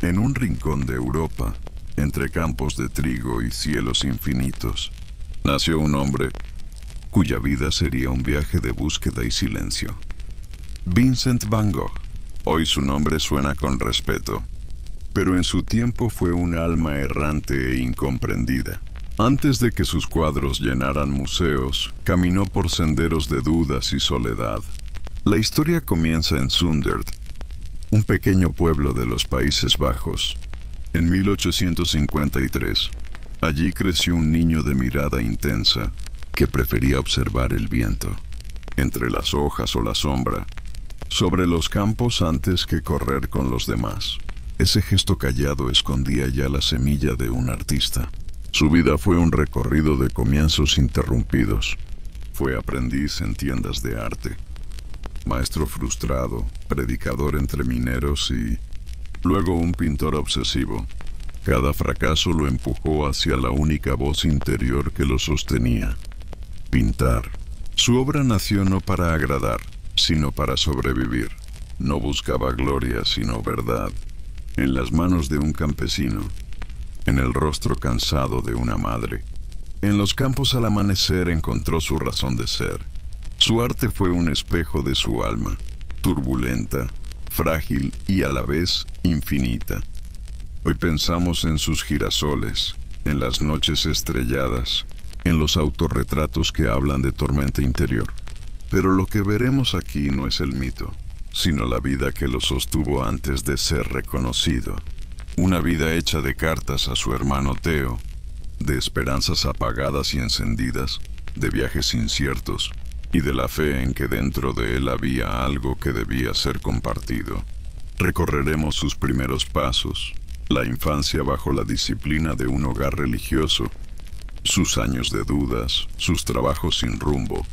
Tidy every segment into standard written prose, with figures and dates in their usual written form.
En un rincón de Europa, entre campos de trigo y cielos infinitos, nació un hombre cuya vida sería un viaje de búsqueda y silencio. Vincent Van Gogh. Hoy su nombre suena con respeto, pero en su tiempo fue un alma errante e incomprendida. Antes de que sus cuadros llenaran museos, caminó por senderos de dudas y soledad. La historia comienza en Zundert, un pequeño pueblo de los Países Bajos. En 1853, allí creció un niño de mirada intensa que prefería observar el viento, entre las hojas o la sombra, sobre los campos antes que correr con los demás. Ese gesto callado escondía ya la semilla de un artista. Su vida fue un recorrido de comienzos interrumpidos. Fue aprendiz en tiendas de arte, maestro frustrado, predicador entre mineros y luego un pintor obsesivo. Cada fracaso lo empujó hacia la única voz interior que lo sostenía: pintar. Su obra nació no para agradar, sino para sobrevivir. No buscaba gloria, sino verdad. En las manos de un campesino, en el rostro cansado de una madre. En los campos al amanecer encontró su razón de ser. Su arte fue un espejo de su alma, turbulenta, frágil y a la vez infinita. Hoy pensamos en sus girasoles, en las noches estrelladas, en los autorretratos que hablan de tormenta interior. Pero lo que veremos aquí no es el mito, sino la vida que lo sostuvo antes de ser reconocido. Una vida hecha de cartas a su hermano Theo, de esperanzas apagadas y encendidas, de viajes inciertos, y de la fe en que dentro de él había algo que debía ser compartido. Recorreremos sus primeros pasos, la infancia bajo la disciplina de un hogar religioso, sus años de dudas, sus trabajos sin rumbo,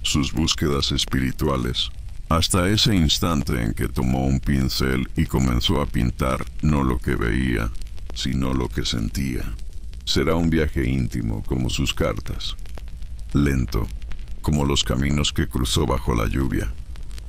sus búsquedas espirituales, hasta ese instante en que tomó un pincel y comenzó a pintar no lo que veía, sino lo que sentía. Será un viaje íntimo como sus cartas, lento, como los caminos que cruzó bajo la lluvia,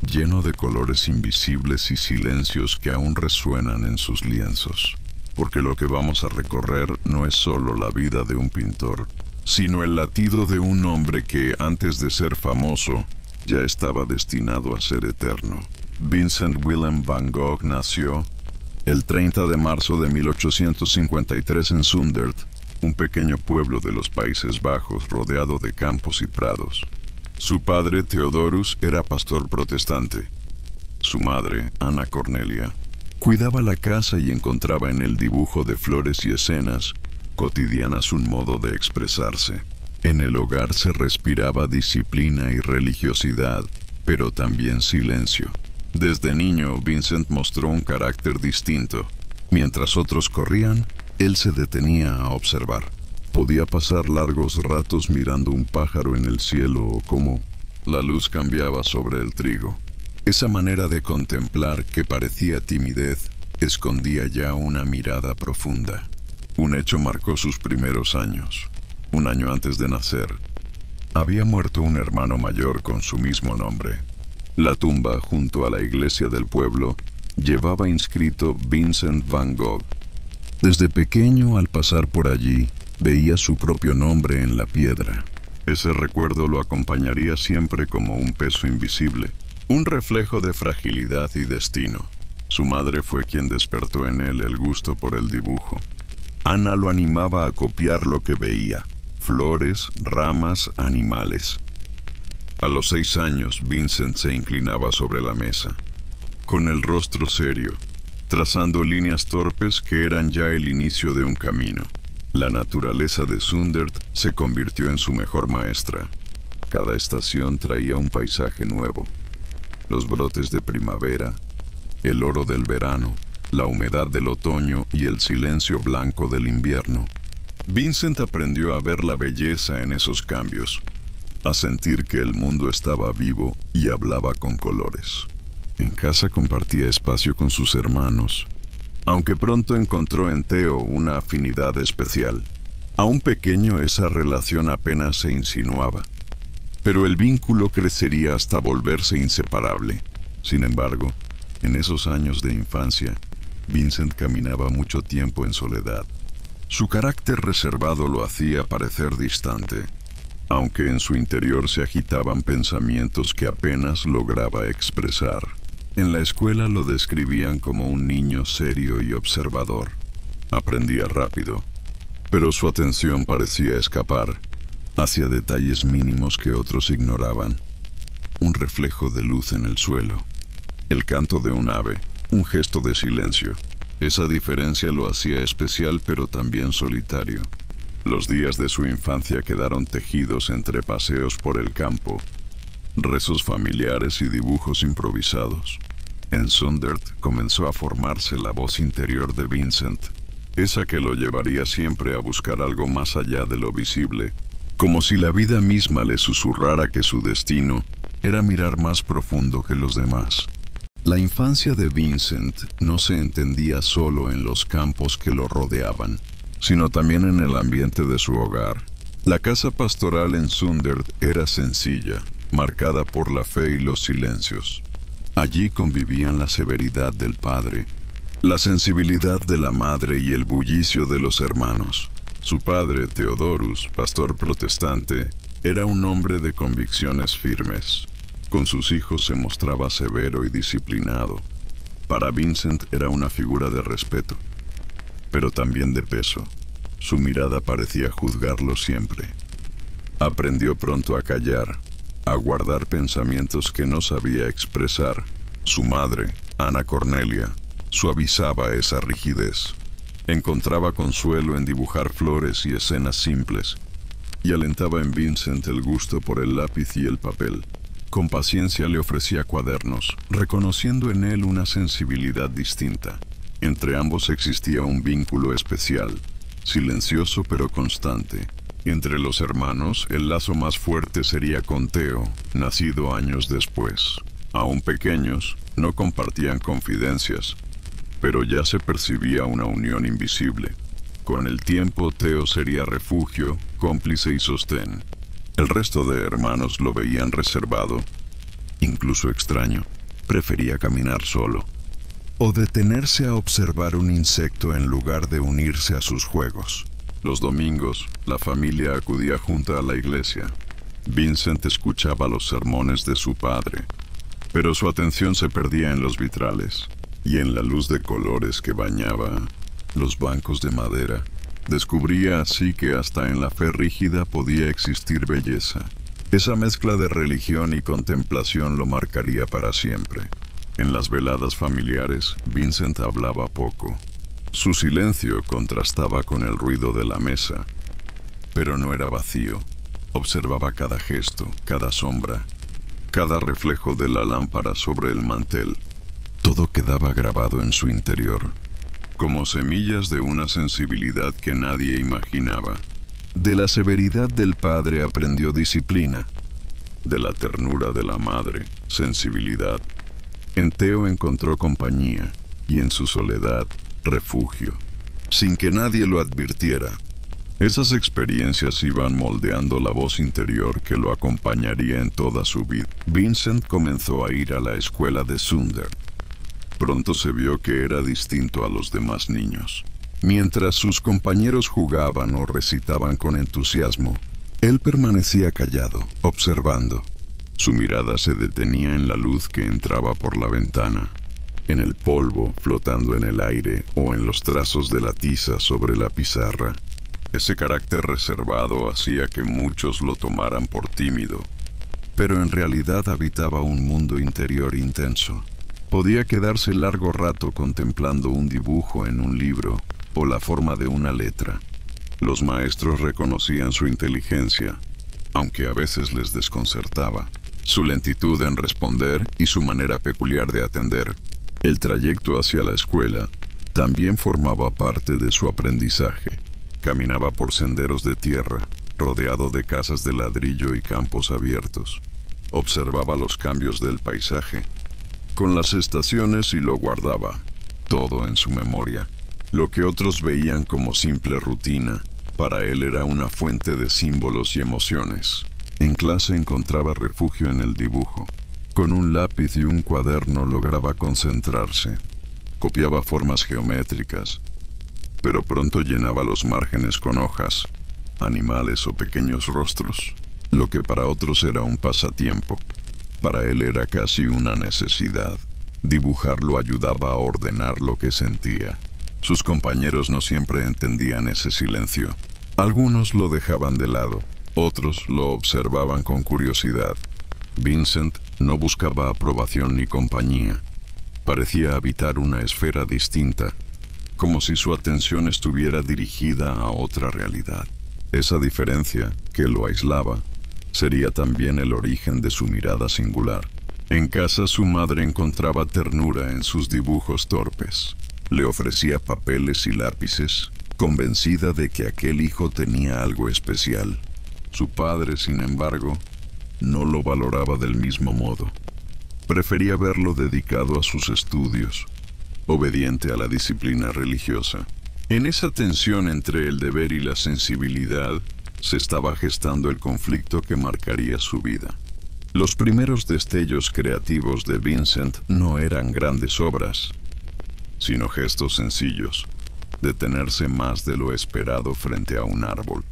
lleno de colores invisibles y silencios que aún resuenan en sus lienzos. Porque lo que vamos a recorrer no es solo la vida de un pintor, sino el latido de un hombre que, antes de ser famoso, ya estaba destinado a ser eterno. Vincent Willem van Gogh nació el 30 de marzo de 1853 en Zundert, un pequeño pueblo de los Países Bajos rodeado de campos y prados. Su padre, Theodorus, era pastor protestante. Su madre, Ana Cornelia, cuidaba la casa y encontraba en el dibujo de flores y escenas cotidianas un modo de expresarse. En el hogar se respiraba disciplina y religiosidad, pero también silencio. Desde niño, Vincent mostró un carácter distinto. Mientras otros corrían, él se detenía a observar. Podía pasar largos ratos mirando un pájaro en el cielo o cómo la luz cambiaba sobre el trigo. Esa manera de contemplar, que parecía timidez, escondía ya una mirada profunda. Un hecho marcó sus primeros años. Un año antes de nacer, había muerto un hermano mayor con su mismo nombre. La tumba, junto a la iglesia del pueblo, llevaba inscrito Vincent Van Gogh. Desde pequeño, al pasar por allí, veía su propio nombre en la piedra. Ese recuerdo lo acompañaría siempre como un peso invisible, un reflejo de fragilidad y destino. Su madre fue quien despertó en él el gusto por el dibujo. Ana lo animaba a copiar lo que veía: flores, ramas, animales. A los 6 años, Vincent se inclinaba sobre la mesa, con el rostro serio, trazando líneas torpes que eran ya el inicio de un camino. La naturaleza de Zundert se convirtió en su mejor maestra. Cada estación traía un paisaje nuevo: los brotes de primavera, el oro del verano, la humedad del otoño y el silencio blanco del invierno. Vincent aprendió a ver la belleza en esos cambios, a sentir que el mundo estaba vivo y hablaba con colores. En casa compartía espacio con sus hermanos, aunque pronto encontró en Theo una afinidad especial. Aún pequeño, esa relación apenas se insinuaba, pero el vínculo crecería hasta volverse inseparable. Sin embargo, en esos años de infancia, Vincent caminaba mucho tiempo en soledad. Su carácter reservado lo hacía parecer distante, aunque en su interior se agitaban pensamientos que apenas lograba expresar. En la escuela lo describían como un niño serio y observador. Aprendía rápido, pero su atención parecía escapar hacia detalles mínimos que otros ignoraban. Un reflejo de luz en el suelo, el canto de un ave, un gesto de silencio. Esa diferencia lo hacía especial pero también solitario. Los días de su infancia quedaron tejidos entre paseos por el campo, rezos familiares y dibujos improvisados. En Sundert comenzó a formarse la voz interior de Vincent, esa que lo llevaría siempre a buscar algo más allá de lo visible, como si la vida misma le susurrara que su destino era mirar más profundo que los demás. La infancia de Vincent no se entendía solo en los campos que lo rodeaban, sino también en el ambiente de su hogar. La casa pastoral en Sundert era sencilla, marcada por la fe y los silencios. Allí convivían la severidad del padre, la sensibilidad de la madre y el bullicio de los hermanos. Su padre, Theodorus, pastor protestante, era un hombre de convicciones firmes. Con sus hijos se mostraba severo y disciplinado. Para Vincent era una figura de respeto, pero también de peso. Su mirada parecía juzgarlo siempre. Aprendió pronto a callar, a guardar pensamientos que no sabía expresar. Su madre, Ana Cornelia, suavizaba esa rigidez. Encontraba consuelo en dibujar flores y escenas simples, y alentaba en Vincent el gusto por el lápiz y el papel. Con paciencia le ofrecía cuadernos, reconociendo en él una sensibilidad distinta. Entre ambos existía un vínculo especial, silencioso pero constante. Entre los hermanos, el lazo más fuerte sería con Theo, nacido años después. Aún pequeños, no compartían confidencias, pero ya se percibía una unión invisible. Con el tiempo, Theo sería refugio, cómplice y sostén. El resto de hermanos lo veían reservado, incluso extraño. Prefería caminar solo, o detenerse a observar un insecto en lugar de unirse a sus juegos. Los domingos, la familia acudía junta a la iglesia. Vincent escuchaba los sermones de su padre, pero su atención se perdía en los vitrales y en la luz de colores que bañaba los bancos de madera. Descubría así que hasta en la fe rígida podía existir belleza. Esa mezcla de religión y contemplación lo marcaría para siempre. En las veladas familiares, Vincent hablaba poco. Su silencio contrastaba con el ruido de la mesa, pero no era vacío. Observaba cada gesto, cada sombra, cada reflejo de la lámpara sobre el mantel. Todo quedaba grabado en su interior, como semillas de una sensibilidad que nadie imaginaba. De la severidad del padre aprendió disciplina, de la ternura de la madre, sensibilidad. En Theo encontró compañía, y en su soledad, refugio, sin que nadie lo advirtiera. Esas experiencias iban moldeando la voz interior que lo acompañaría en toda su vida. Vincent comenzó a ir a la escuela de Sundert. Pronto se vio que era distinto a los demás niños. Mientras sus compañeros jugaban o recitaban con entusiasmo, él permanecía callado, observando. Su mirada se detenía en la luz que entraba por la ventana, en el polvo flotando en el aire o en los trazos de la tiza sobre la pizarra. Ese carácter reservado hacía que muchos lo tomaran por tímido, pero en realidad habitaba un mundo interior intenso. Podía quedarse largo rato contemplando un dibujo en un libro o la forma de una letra. Los maestros reconocían su inteligencia, aunque a veces les desconcertaba, su lentitud en responder y su manera peculiar de atender. El trayecto hacia la escuela también formaba parte de su aprendizaje. Caminaba por senderos de tierra, rodeado de casas de ladrillo y campos abiertos. Observaba los cambios del paisaje con las estaciones y lo guardaba, todo en su memoria. Lo que otros veían como simple rutina, para él era una fuente de símbolos y emociones. En clase encontraba refugio en el dibujo. Con un lápiz y un cuaderno lograba concentrarse. Copiaba formas geométricas, pero pronto llenaba los márgenes con hojas, animales o pequeños rostros. Lo que para otros era un pasatiempo, para él era casi una necesidad. Dibujar lo ayudaba a ordenar lo que sentía. Sus compañeros no siempre entendían ese silencio. Algunos lo dejaban de lado, otros lo observaban con curiosidad. Vincent no buscaba aprobación ni compañía. Parecía habitar una esfera distinta, como si su atención estuviera dirigida a otra realidad. Esa diferencia, que lo aislaba, sería también el origen de su mirada singular. En casa su madre encontraba ternura en sus dibujos torpes. Le ofrecía papeles y lápices, convencida de que aquel hijo tenía algo especial. Su padre, sin embargo, no lo valoraba del mismo modo. Prefería verlo dedicado a sus estudios, obediente a la disciplina religiosa. En esa tensión entre el deber y la sensibilidad, se estaba gestando el conflicto que marcaría su vida. Los primeros destellos creativos de Vincent no eran grandes obras, sino gestos sencillos, detenerse más de lo esperado frente a un árbol,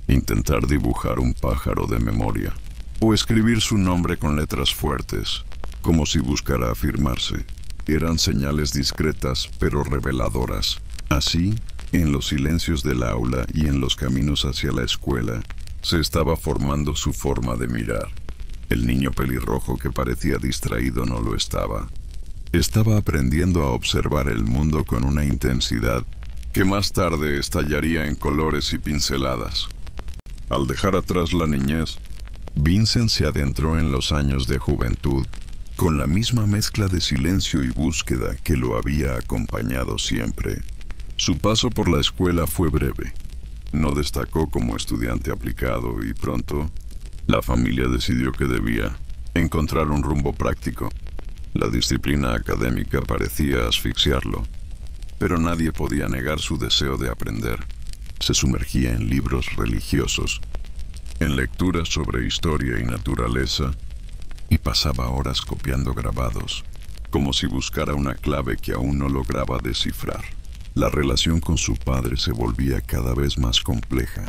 intentar dibujar un pájaro de memoria, o escribir su nombre con letras fuertes, como si buscara afirmarse. Eran señales discretas pero reveladoras. Así, en los silencios del aula y en los caminos hacia la escuela, se estaba formando su forma de mirar. El niño pelirrojo que parecía distraído no lo estaba. Estaba aprendiendo a observar el mundo con una intensidad que más tarde estallaría en colores y pinceladas. Al dejar atrás la niñez, Vincent se adentró en los años de juventud con la misma mezcla de silencio y búsqueda que lo había acompañado siempre. Su paso por la escuela fue breve. No destacó como estudiante aplicado y pronto la familia decidió que debía encontrar un rumbo práctico. La disciplina académica parecía asfixiarlo, pero nadie podía negar su deseo de aprender. Se sumergía en libros religiosos, en lecturas sobre historia y naturaleza, y pasaba horas copiando grabados, como si buscara una clave que aún no lograba descifrar. La relación con su padre se volvía cada vez más compleja.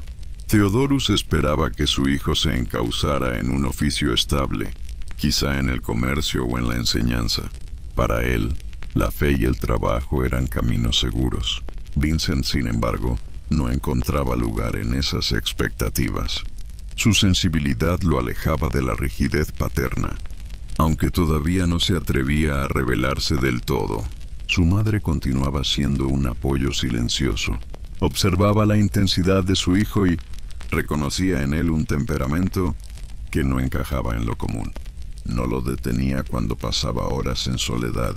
Theodorus esperaba que su hijo se encauzara en un oficio estable, quizá en el comercio o en la enseñanza. Para él, la fe y el trabajo eran caminos seguros. Vincent, sin embargo, no encontraba lugar en esas expectativas. Su sensibilidad lo alejaba de la rigidez paterna. Aunque todavía no se atrevía a revelarse del todo, su madre continuaba siendo un apoyo silencioso. Observaba la intensidad de su hijo y reconocía en él un temperamento que no encajaba en lo común. No lo detenía cuando pasaba horas en soledad,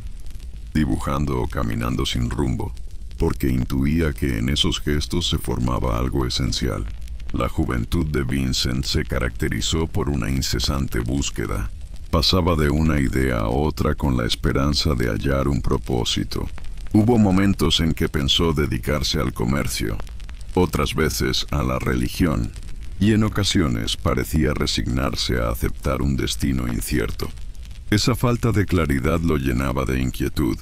dibujando o caminando sin rumbo, porque intuía que en esos gestos se formaba algo esencial. La juventud de Vincent se caracterizó por una incesante búsqueda. Pasaba de una idea a otra con la esperanza de hallar un propósito. Hubo momentos en que pensó dedicarse al comercio, otras veces a la religión, y en ocasiones parecía resignarse a aceptar un destino incierto. Esa falta de claridad lo llenaba de inquietud,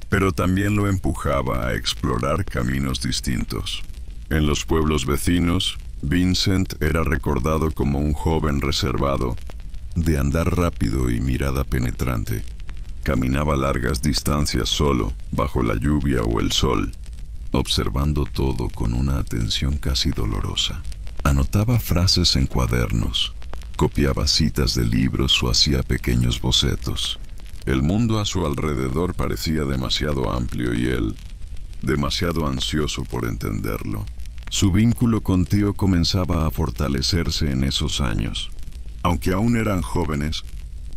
pero también lo empujaba a explorar caminos distintos. En los pueblos vecinos, Vincent era recordado como un joven reservado, de andar rápido y mirada penetrante. Caminaba largas distancias solo, bajo la lluvia o el sol, observando todo con una atención casi dolorosa. Anotaba frases en cuadernos, copiaba citas de libros o hacía pequeños bocetos. El mundo a su alrededor parecía demasiado amplio y él, demasiado ansioso por entenderlo. Su vínculo con Theo comenzaba a fortalecerse en esos años. Aunque aún eran jóvenes,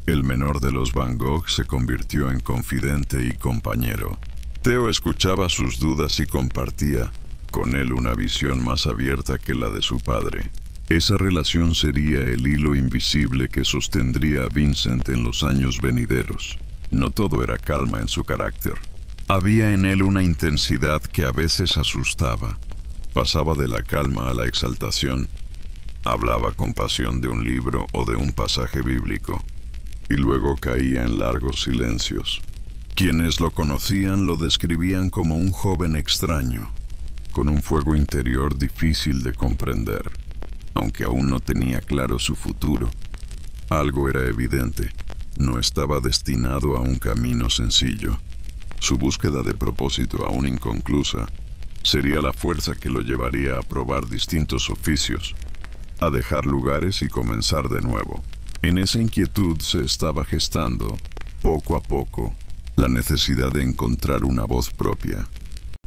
el menor de los Van Gogh se convirtió en confidente y compañero. Theo escuchaba sus dudas y compartía con él una visión más abierta que la de su padre. Esa relación sería el hilo invisible que sostendría a Vincent en los años venideros. No todo era calma en su carácter. Había en él una intensidad que a veces asustaba. Pasaba de la calma a la exaltación. Hablaba con pasión de un libro o de un pasaje bíblico, y luego caía en largos silencios. Quienes lo conocían lo describían como un joven extraño, con un fuego interior difícil de comprender. Aunque aún no tenía claro su futuro, algo era evidente: no estaba destinado a un camino sencillo. Su búsqueda de propósito, aún inconclusa, sería la fuerza que lo llevaría a probar distintos oficios, a dejar lugares y comenzar de nuevo. En esa inquietud se estaba gestando, poco a poco, la necesidad de encontrar una voz propia.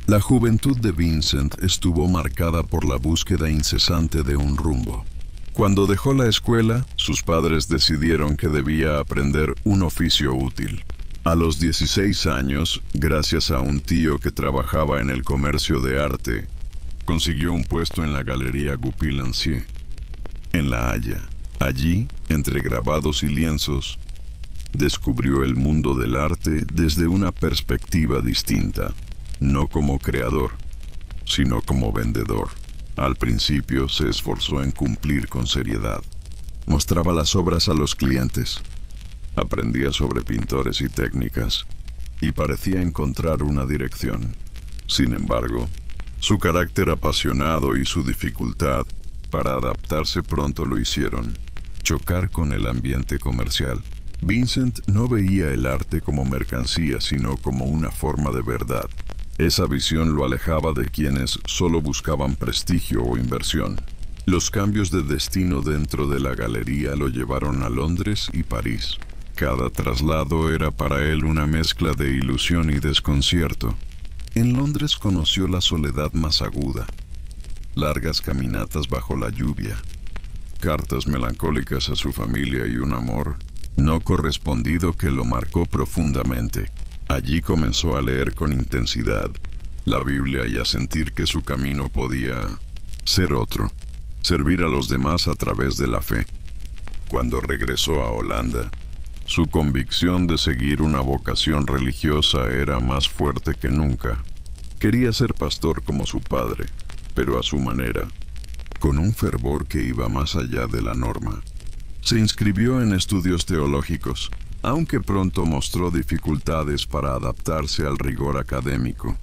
La juventud de Vincent estuvo marcada por la búsqueda incesante de un rumbo. Cuando dejó la escuela, sus padres decidieron que debía aprender un oficio útil. A los 16 años, gracias a un tío que trabajaba en el comercio de arte, consiguió un puesto en la Galería Goupil-Lancier, en La Haya. Allí, entre grabados y lienzos, descubrió el mundo del arte desde una perspectiva distinta, no como creador, sino como vendedor. Al principio se esforzó en cumplir con seriedad. Mostraba las obras a los clientes, aprendía sobre pintores y técnicas, y parecía encontrar una dirección. Sin embargo, su carácter apasionado y su dificultad para adaptarse pronto lo hicieron chocar con el ambiente comercial. Vincent no veía el arte como mercancía, sino como una forma de verdad. Esa visión lo alejaba de quienes solo buscaban prestigio o inversión. Los cambios de destino dentro de la galería lo llevaron a Londres y París. Cada traslado era para él una mezcla de ilusión y desconcierto. En Londres conoció la soledad más aguda, largas caminatas bajo la lluvia, cartas melancólicas a su familia y un amor no correspondido que lo marcó profundamente. Allí comenzó a leer con intensidad la Biblia y a sentir que su camino podía ser otro, servir a los demás a través de la fe. Cuando regresó a Holanda, su convicción de seguir una vocación religiosa era más fuerte que nunca. Quería ser pastor como su padre, pero a su manera, con un fervor que iba más allá de la norma. Se inscribió en estudios teológicos, aunque pronto mostró dificultades para adaptarse al rigor académico.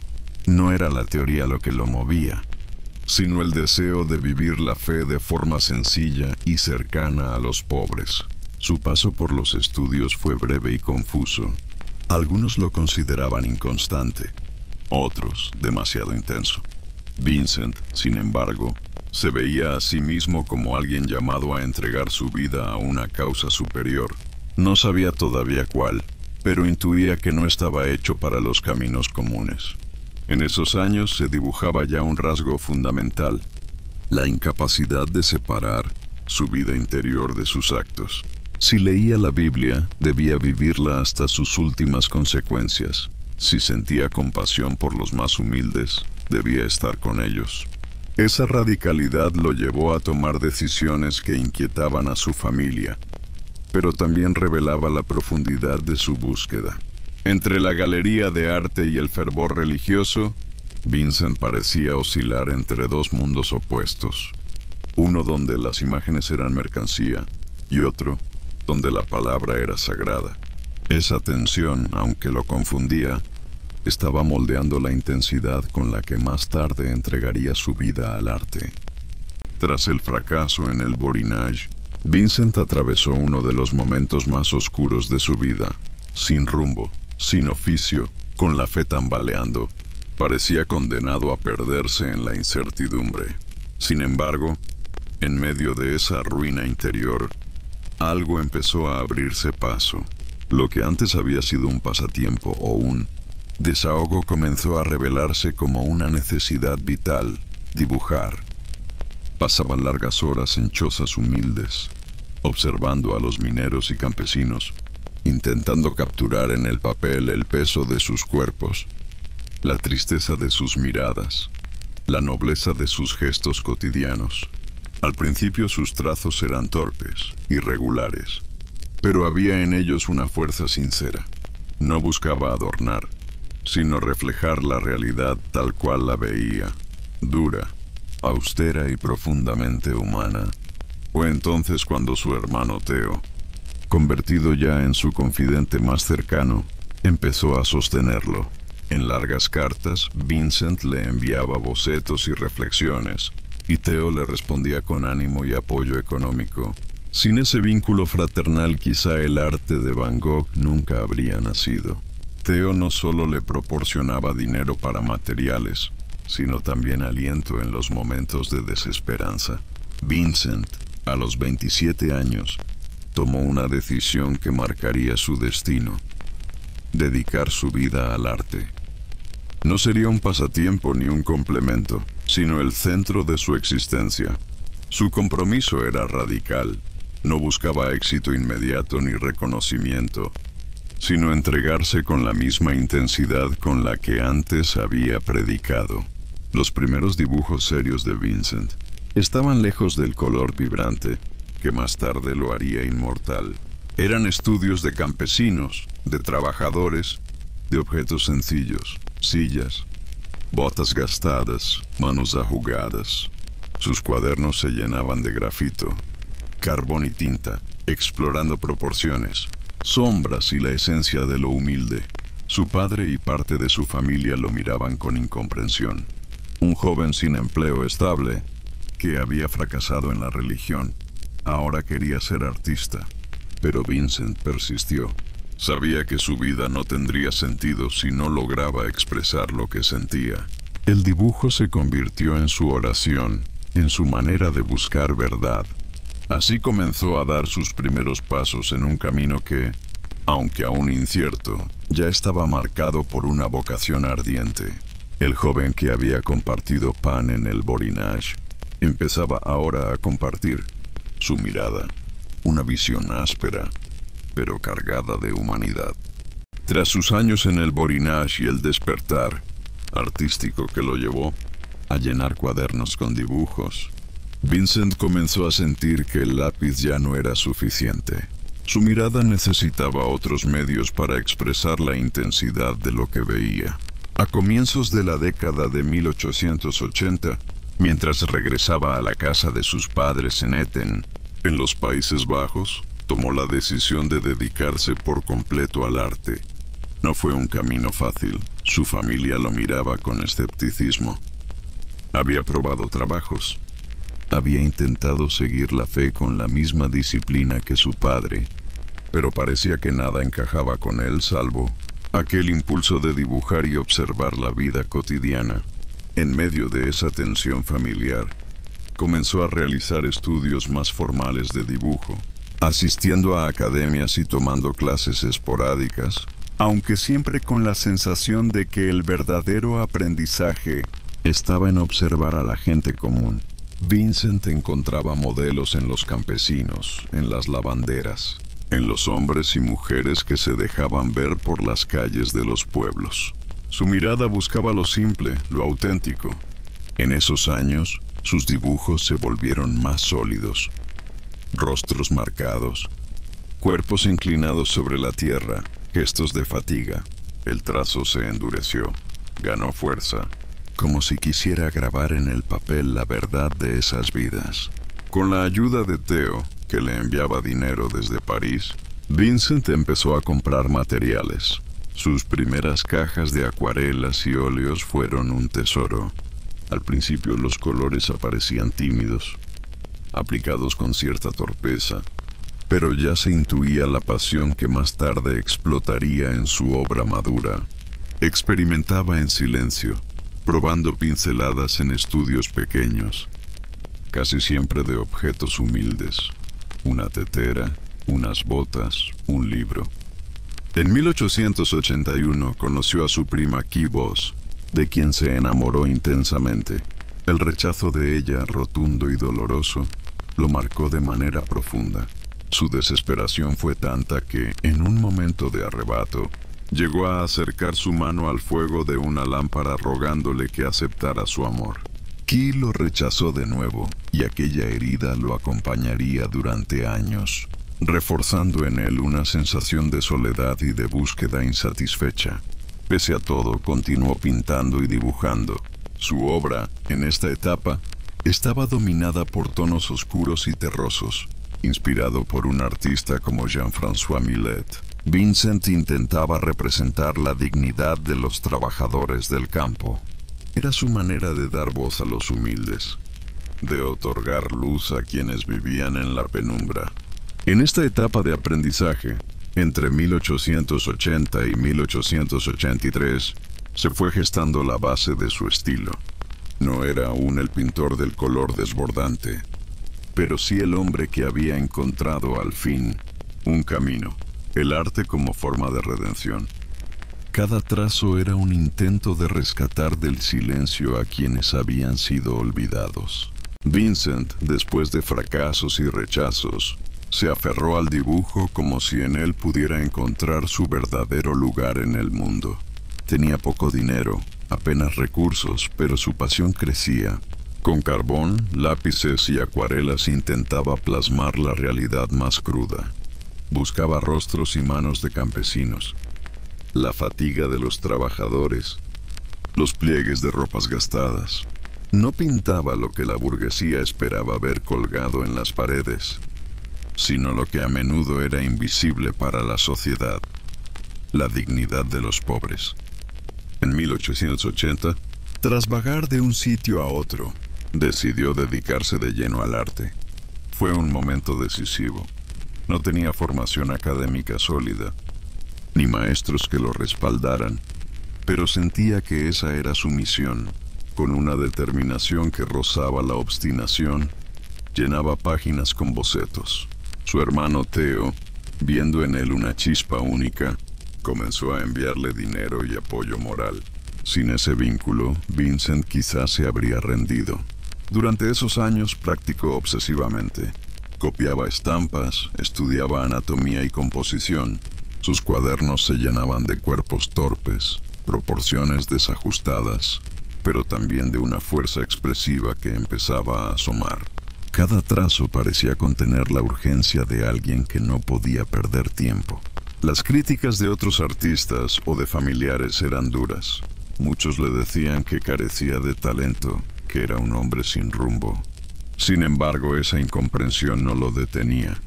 No era la teoría lo que lo movía, sino el deseo de vivir la fe de forma sencilla y cercana a los pobres. Su paso por los estudios fue breve y confuso. Algunos lo consideraban inconstante, otros demasiado intenso. Vincent, sin embargo, se veía a sí mismo como alguien llamado a entregar su vida a una causa superior. No sabía todavía cuál, pero intuía que no estaba hecho para los caminos comunes. En esos años se dibujaba ya un rasgo fundamental: la incapacidad de separar su vida interior de sus actos. Si leía la Biblia, debía vivirla hasta sus últimas consecuencias. Si sentía compasión por los más humildes, debía estar con ellos. Esa radicalidad lo llevó a tomar decisiones que inquietaban a su familia, pero también revelaba la profundidad de su búsqueda. Entre la galería de arte y el fervor religioso, Vincent parecía oscilar entre dos mundos opuestos. Uno donde las imágenes eran mercancía, y otro donde la palabra era sagrada. Esa tensión, aunque lo confundía, estaba moldeando la intensidad con la que más tarde entregaría su vida al arte. Tras el fracaso en el Borinage, Vincent atravesó uno de los momentos más oscuros de su vida. Sin rumbo, sin oficio, con la fe tambaleando, parecía condenado a perderse en la incertidumbre. Sin embargo, en medio de esa ruina interior, algo empezó a abrirse paso. Lo que antes había sido un pasatiempo o un desahogo comenzó a revelarse como una necesidad vital: dibujar. Pasaba largas horas en chozas humildes, observando a los mineros y campesinos, intentando capturar en el papel el peso de sus cuerpos, la tristeza de sus miradas, la nobleza de sus gestos cotidianos. Al principio sus trazos eran torpes, irregulares, pero había en ellos una fuerza sincera. No buscaba adornar, sino reflejar la realidad tal cual la veía, dura, austera y profundamente humana. Fue entonces cuando su hermano Theo, convertido ya en su confidente más cercano, empezó a sostenerlo. En largas cartas, Vincent le enviaba bocetos y reflexiones, y Theo le respondía con ánimo y apoyo económico. Sin ese vínculo fraternal, quizá el arte de Van Gogh nunca habría nacido. Theo no solo le proporcionaba dinero para materiales, sino también aliento en los momentos de desesperanza. Vincent, a los 27 años, tomó una decisión que marcaría su destino: dedicar su vida al arte. No sería un pasatiempo ni un complemento, sino el centro de su existencia. Su compromiso era radical. No buscaba éxito inmediato ni reconocimiento, sino entregarse con la misma intensidad con la que antes había predicado. Los primeros dibujos serios de Vincent estaban lejos del color vibrante, que más tarde lo haría inmortal. Eran estudios de campesinos, de trabajadores, de objetos sencillos: sillas, botas gastadas, manos arrugadas. Sus cuadernos se llenaban de grafito, carbón y tinta, explorando proporciones, sombras y la esencia de lo humilde. Su padre y parte de su familia lo miraban con incomprensión. Un joven sin empleo estable, que había fracasado en la religión, ahora quería ser artista. Pero Vincent persistió. Sabía que su vida no tendría sentido si no lograba expresar lo que sentía. El dibujo se convirtió en su oración, en su manera de buscar verdad. Así comenzó a dar sus primeros pasos en un camino que, aunque aún incierto, ya estaba marcado por una vocación ardiente. El joven que había compartido pan en el Borinage empezaba ahora a compartir su mirada, una visión áspera, pero cargada de humanidad. Tras sus años en el Borinage y el despertar artístico que lo llevó a llenar cuadernos con dibujos, Vincent comenzó a sentir que el lápiz ya no era suficiente. Su mirada necesitaba otros medios para expresar la intensidad de lo que veía. A comienzos de la década de 1880, mientras regresaba a la casa de sus padres en Etten, en los Países Bajos, tomó la decisión de dedicarse por completo al arte. No fue un camino fácil. Su familia lo miraba con escepticismo. Había probado trabajos. Había intentado seguir la fe con la misma disciplina que su padre, pero parecía que nada encajaba con él salvo aquel impulso de dibujar y observar la vida cotidiana. En medio de esa tensión familiar, comenzó a realizar estudios más formales de dibujo, asistiendo a academias y tomando clases esporádicas, aunque siempre con la sensación de que el verdadero aprendizaje estaba en observar a la gente común. Vincent encontraba modelos en los campesinos, en las lavanderas, en los hombres y mujeres que se dejaban ver por las calles de los pueblos. Su mirada buscaba lo simple, lo auténtico. En esos años, sus dibujos se volvieron más sólidos. Rostros marcados, cuerpos inclinados sobre la tierra, gestos de fatiga. El trazo se endureció, ganó fuerza, como si quisiera grabar en el papel la verdad de esas vidas. Con la ayuda de Theo, que le enviaba dinero desde París, Vincent empezó a comprar materiales. Sus primeras cajas de acuarelas y óleos fueron un tesoro. Al principio los colores aparecían tímidos, aplicados con cierta torpeza, pero ya se intuía la pasión que más tarde explotaría en su obra madura. Experimentaba en silencio, probando pinceladas en estudios pequeños, casi siempre de objetos humildes: una tetera, unas botas, un libro. En 1881 conoció a su prima Kee Boss, de quien se enamoró intensamente. El rechazo de ella, rotundo y doloroso, lo marcó de manera profunda. Su desesperación fue tanta que, en un momento de arrebato, llegó a acercar su mano al fuego de una lámpara rogándole que aceptara su amor. Kee lo rechazó de nuevo, y aquella herida lo acompañaría durante años, reforzando en él una sensación de soledad y de búsqueda insatisfecha. Pese a todo, continuó pintando y dibujando. Su obra, en esta etapa, estaba dominada por tonos oscuros y terrosos, inspirado por un artista como Jean-François Millet. Vincent intentaba representar la dignidad de los trabajadores del campo. Era su manera de dar voz a los humildes, de otorgar luz a quienes vivían en la penumbra. En esta etapa de aprendizaje, entre 1880 y 1883, se fue gestando la base de su estilo. No era aún el pintor del color desbordante, pero sí el hombre que había encontrado al fin un camino, el arte como forma de redención. Cada trazo era un intento de rescatar del silencio a quienes habían sido olvidados. Vincent, después de fracasos y rechazos, se aferró al dibujo como si en él pudiera encontrar su verdadero lugar en el mundo. Tenía poco dinero, apenas recursos, pero su pasión crecía. Con carbón, lápices y acuarelas intentaba plasmar la realidad más cruda. Buscaba rostros y manos de campesinos, la fatiga de los trabajadores, los pliegues de ropas gastadas. No pintaba lo que la burguesía esperaba ver colgado en las paredes, sino lo que a menudo era invisible para la sociedad, la dignidad de los pobres. En 1880, tras vagar de un sitio a otro, decidió dedicarse de lleno al arte. Fue un momento decisivo. No tenía formación académica sólida, ni maestros que lo respaldaran, pero sentía que esa era su misión. Con una determinación que rozaba la obstinación, llenaba páginas con bocetos. Su hermano Theo, viendo en él una chispa única, comenzó a enviarle dinero y apoyo moral. Sin ese vínculo, Vincent quizás se habría rendido. Durante esos años practicó obsesivamente. Copiaba estampas, estudiaba anatomía y composición. Sus cuadernos se llenaban de cuerpos torpes, proporciones desajustadas, pero también de una fuerza expresiva que empezaba a asomar. Cada trazo parecía contener la urgencia de alguien que no podía perder tiempo. Las críticas de otros artistas o de familiares eran duras. Muchos le decían que carecía de talento, que era un hombre sin rumbo. Sin embargo, esa incomprensión no lo detenía.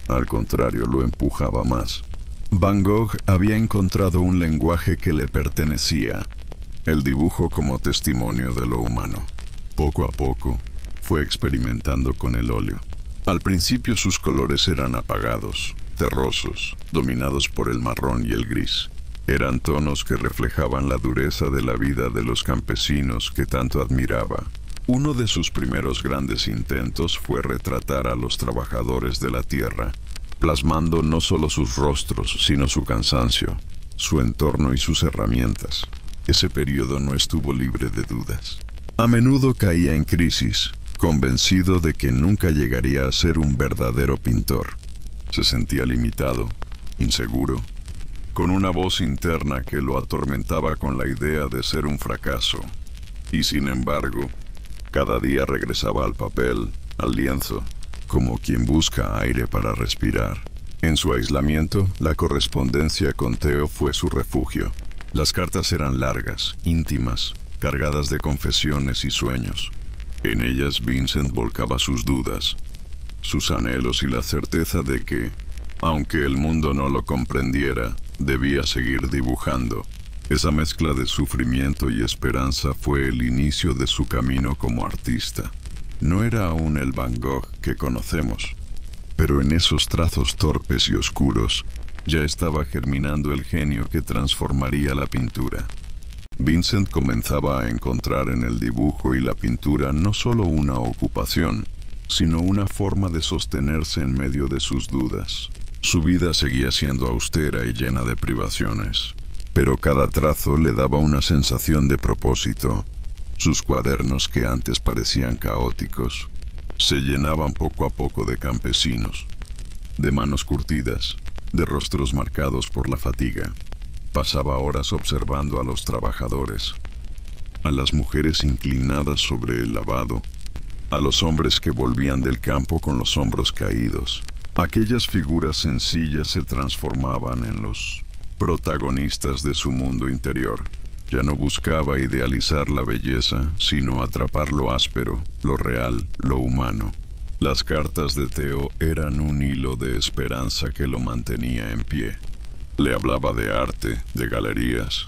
Al contrario, lo empujaba más. Van Gogh había encontrado un lenguaje que le pertenecía, el dibujo como testimonio de lo humano. Poco a poco, fue experimentando con el óleo. Al principio sus colores eran apagados, terrosos, dominados por el marrón y el gris. Eran tonos que reflejaban la dureza de la vida de los campesinos que tanto admiraba. Uno de sus primeros grandes intentos fue retratar a los trabajadores de la tierra, plasmando no solo sus rostros, sino su cansancio, su entorno y sus herramientas. Ese periodo no estuvo libre de dudas. A menudo caía en crisis, convencido de que nunca llegaría a ser un verdadero pintor. Se sentía limitado, inseguro, con una voz interna que lo atormentaba con la idea de ser un fracaso. Y sin embargo, cada día regresaba al papel, al lienzo, como quien busca aire para respirar. En su aislamiento, la correspondencia con Theo fue su refugio. Las cartas eran largas, íntimas, cargadas de confesiones y sueños. En ellas Vincent volcaba sus dudas, sus anhelos y la certeza de que, aunque el mundo no lo comprendiera, debía seguir dibujando. Esa mezcla de sufrimiento y esperanza fue el inicio de su camino como artista. No era aún el Van Gogh que conocemos, pero en esos trazos torpes y oscuros ya estaba germinando el genio que transformaría la pintura. Vincent comenzaba a encontrar en el dibujo y la pintura no solo una ocupación, sino una forma de sostenerse en medio de sus dudas. Su vida seguía siendo austera y llena de privaciones, pero cada trazo le daba una sensación de propósito. Sus cuadernos, que antes parecían caóticos, se llenaban poco a poco de campesinos, de manos curtidas, de rostros marcados por la fatiga. Pasaba horas observando a los trabajadores, a las mujeres inclinadas sobre el lavado, a los hombres que volvían del campo con los hombros caídos. Aquellas figuras sencillas se transformaban en los protagonistas de su mundo interior. Ya no buscaba idealizar la belleza, sino atrapar lo áspero, lo real, lo humano. Las cartas de Theo eran un hilo de esperanza que lo mantenía en pie. Le hablaba de arte, de galerías,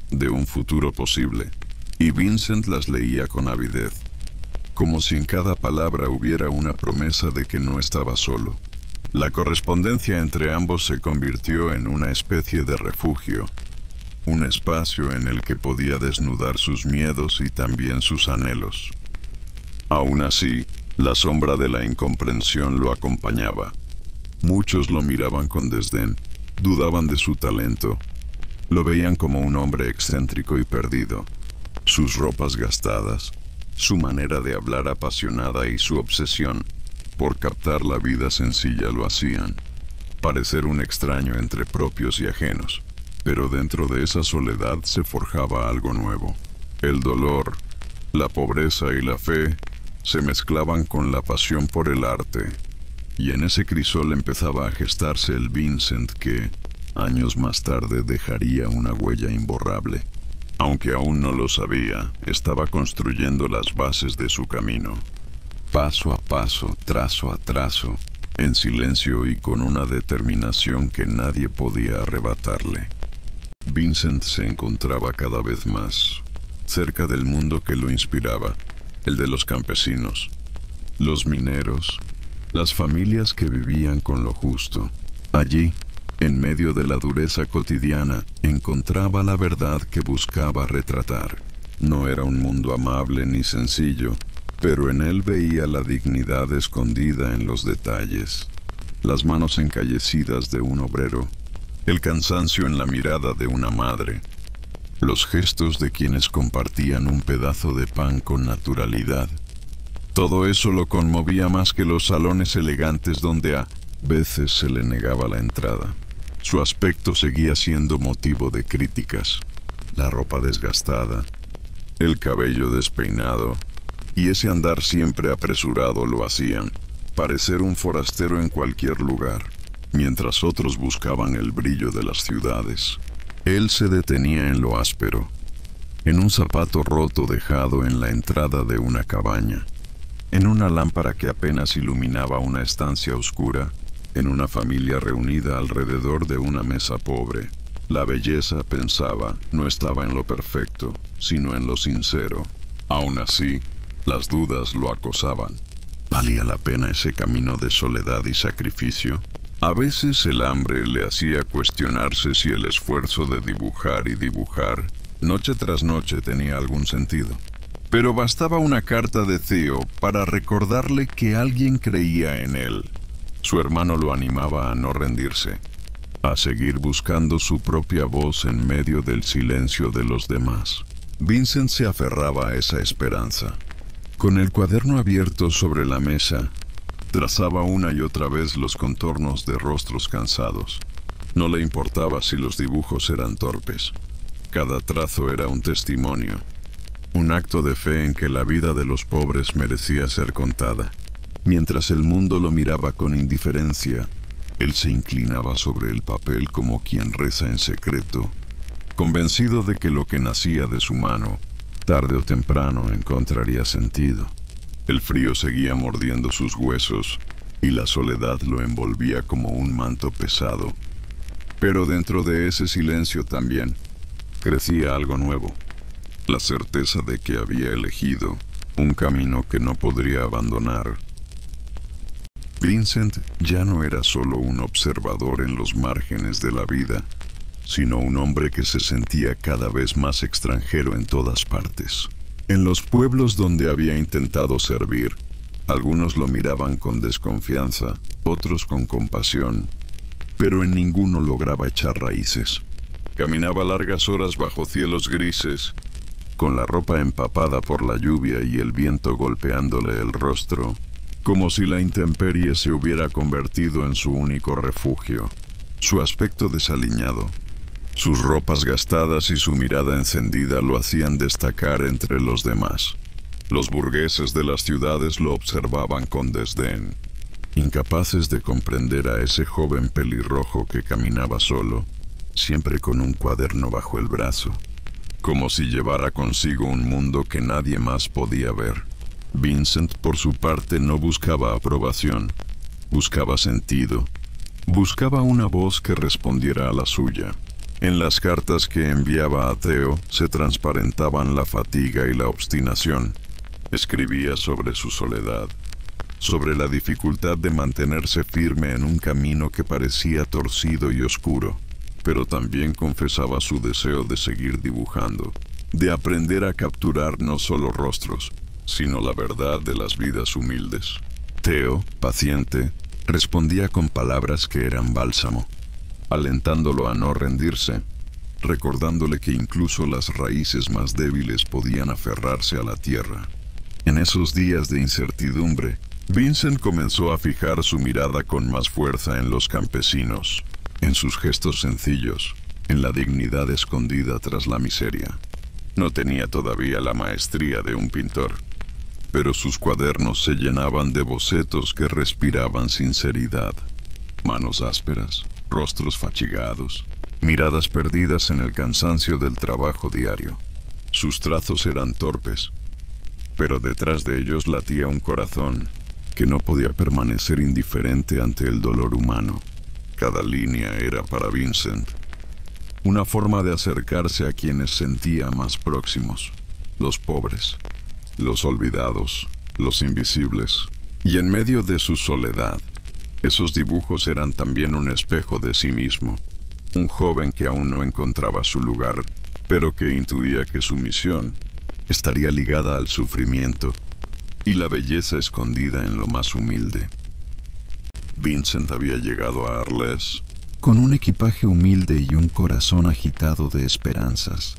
de un futuro posible, y Vincent las leía con avidez, como si en cada palabra hubiera una promesa de que no estaba solo. La correspondencia entre ambos se convirtió en una especie de refugio, un espacio en el que podía desnudar sus miedos y también sus anhelos. Aún así, la sombra de la incomprensión lo acompañaba. Muchos lo miraban con desdén, dudaban de su talento, lo veían como un hombre excéntrico y perdido. Sus ropas gastadas, su manera de hablar apasionada y su obsesión por captar la vida sencilla lo hacían parecer un extraño entre propios y ajenos. Pero dentro de esa soledad se forjaba algo nuevo. El dolor, la pobreza y la fe se mezclaban con la pasión por el arte, y en ese crisol empezaba a gestarse el Vincent que, años más tarde, dejaría una huella imborrable. Aunque aún no lo sabía, estaba construyendo las bases de su camino. Paso a paso, trazo a trazo, en silencio y con una determinación que nadie podía arrebatarle. Vincent se encontraba cada vez más cerca del mundo que lo inspiraba, el de los campesinos, los mineros, las familias que vivían con lo justo. Allí, en medio de la dureza cotidiana, encontraba la verdad que buscaba retratar. No era un mundo amable ni sencillo, pero en él veía la dignidad escondida en los detalles, las manos encallecidas de un obrero, el cansancio en la mirada de una madre, los gestos de quienes compartían un pedazo de pan con naturalidad. Todo eso lo conmovía más que los salones elegantes donde a veces se le negaba la entrada. Su aspecto seguía siendo motivo de críticas. La ropa desgastada, el cabello despeinado y ese andar siempre apresurado lo hacían parecer un forastero en cualquier lugar. Mientras otros buscaban el brillo de las ciudades, él se detenía en lo áspero, en un zapato roto dejado en la entrada de una cabaña, en una lámpara que apenas iluminaba una estancia oscura, en una familia reunida alrededor de una mesa pobre. La belleza, pensaba, no estaba en lo perfecto, sino en lo sincero. Aún así, las dudas lo acosaban. ¿Valía la pena ese camino de soledad y sacrificio? A veces el hambre le hacía cuestionarse si el esfuerzo de dibujar y dibujar, noche tras noche, tenía algún sentido. Pero bastaba una carta de Theo para recordarle que alguien creía en él. Su hermano lo animaba a no rendirse, a seguir buscando su propia voz en medio del silencio de los demás. Vincent se aferraba a esa esperanza. Con el cuaderno abierto sobre la mesa, trazaba una y otra vez los contornos de rostros cansados. No le importaba si los dibujos eran torpes. Cada trazo era un testimonio, un acto de fe en que la vida de los pobres merecía ser contada. Mientras el mundo lo miraba con indiferencia, él se inclinaba sobre el papel como quien reza en secreto, convencido de que lo que nacía de su mano, tarde o temprano, encontraría sentido. El frío seguía mordiendo sus huesos y la soledad lo envolvía como un manto pesado. Pero dentro de ese silencio también crecía algo nuevo, la certeza de que había elegido un camino que no podría abandonar. Vincent ya no era solo un observador en los márgenes de la vida, sino un hombre que se sentía cada vez más extranjero en todas partes. En los pueblos donde había intentado servir, algunos lo miraban con desconfianza, otros con compasión, pero en ninguno lograba echar raíces. Caminaba largas horas bajo cielos grises, con la ropa empapada por la lluvia y el viento golpeándole el rostro, como si la intemperie se hubiera convertido en su único refugio. Su aspecto desaliñado, sus ropas gastadas y su mirada encendida lo hacían destacar entre los demás. Los burgueses de las ciudades lo observaban con desdén, incapaces de comprender a ese joven pelirrojo que caminaba solo, siempre con un cuaderno bajo el brazo, como si llevara consigo un mundo que nadie más podía ver. Vincent, por su parte, no buscaba aprobación, buscaba sentido. Buscaba una voz que respondiera a la suya. En las cartas que enviaba a Theo se transparentaban la fatiga y la obstinación. Escribía sobre su soledad, sobre la dificultad de mantenerse firme en un camino que parecía torcido y oscuro, pero también confesaba su deseo de seguir dibujando, de aprender a capturar no solo rostros, sino la verdad de las vidas humildes. Theo, paciente, respondía con palabras que eran bálsamo, alentándolo a no rendirse, recordándole que incluso las raíces más débiles podían aferrarse a la tierra. En esos días de incertidumbre, Vincent comenzó a fijar su mirada con más fuerza en los campesinos, en sus gestos sencillos, en la dignidad escondida tras la miseria. No tenía todavía la maestría de un pintor, pero sus cuadernos se llenaban de bocetos que respiraban sinceridad. Manos ásperas, rostros fatigados, miradas perdidas en el cansancio del trabajo diario. Sus trazos eran torpes, pero detrás de ellos latía un corazón que no podía permanecer indiferente ante el dolor humano. Cada línea era para Vincent una forma de acercarse a quienes sentía más próximos, los pobres, los olvidados, los invisibles. Y en medio de su soledad, esos dibujos eran también un espejo de sí mismo, un joven que aún no encontraba su lugar, pero que intuía que su misión estaría ligada al sufrimiento y la belleza escondida en lo más humilde. Vincent había llegado a Arles con un equipaje humilde y un corazón agitado de esperanzas.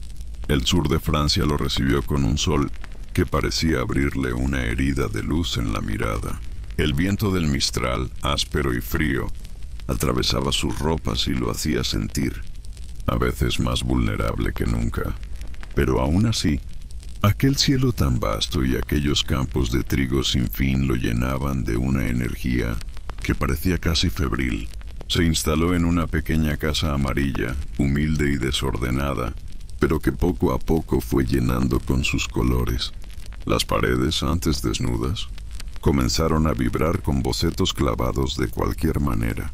El sur de Francia lo recibió con un sol que parecía abrirle una herida de luz en la mirada. El viento del Mistral, áspero y frío, atravesaba sus ropas y lo hacía sentir, a veces más vulnerable que nunca. Pero aún así, aquel cielo tan vasto y aquellos campos de trigo sin fin lo llenaban de una energía que parecía casi febril. Se instaló en una pequeña casa amarilla, humilde y desordenada, pero que poco a poco fue llenando con sus colores. Las paredes, antes desnudas, comenzaron a vibrar con bocetos clavados de cualquier manera.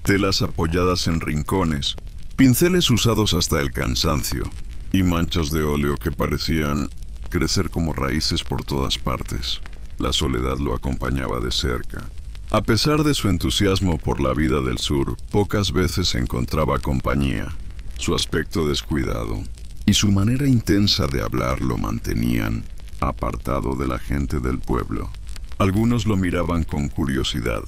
Telas apoyadas en rincones, pinceles usados hasta el cansancio, y manchas de óleo que parecían crecer como raíces por todas partes. La soledad lo acompañaba de cerca. A pesar de su entusiasmo por la vida del sur, pocas veces encontraba compañía. Su aspecto descuidado y su manera intensa de hablar lo mantenían apartado de la gente del pueblo. Algunos lo miraban con curiosidad,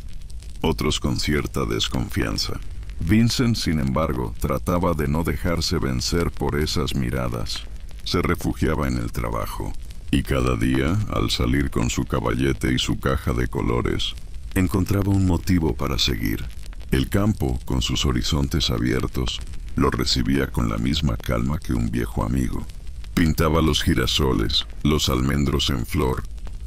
otros con cierta desconfianza. Vincent, sin embargo, trataba de no dejarse vencer por esas miradas. Se refugiaba en el trabajo, y cada día, al salir con su caballete y su caja de colores, encontraba un motivo para seguir. El campo, con sus horizontes abiertos, lo recibía con la misma calma que un viejo amigo. Pintaba los girasoles, los almendros en flor,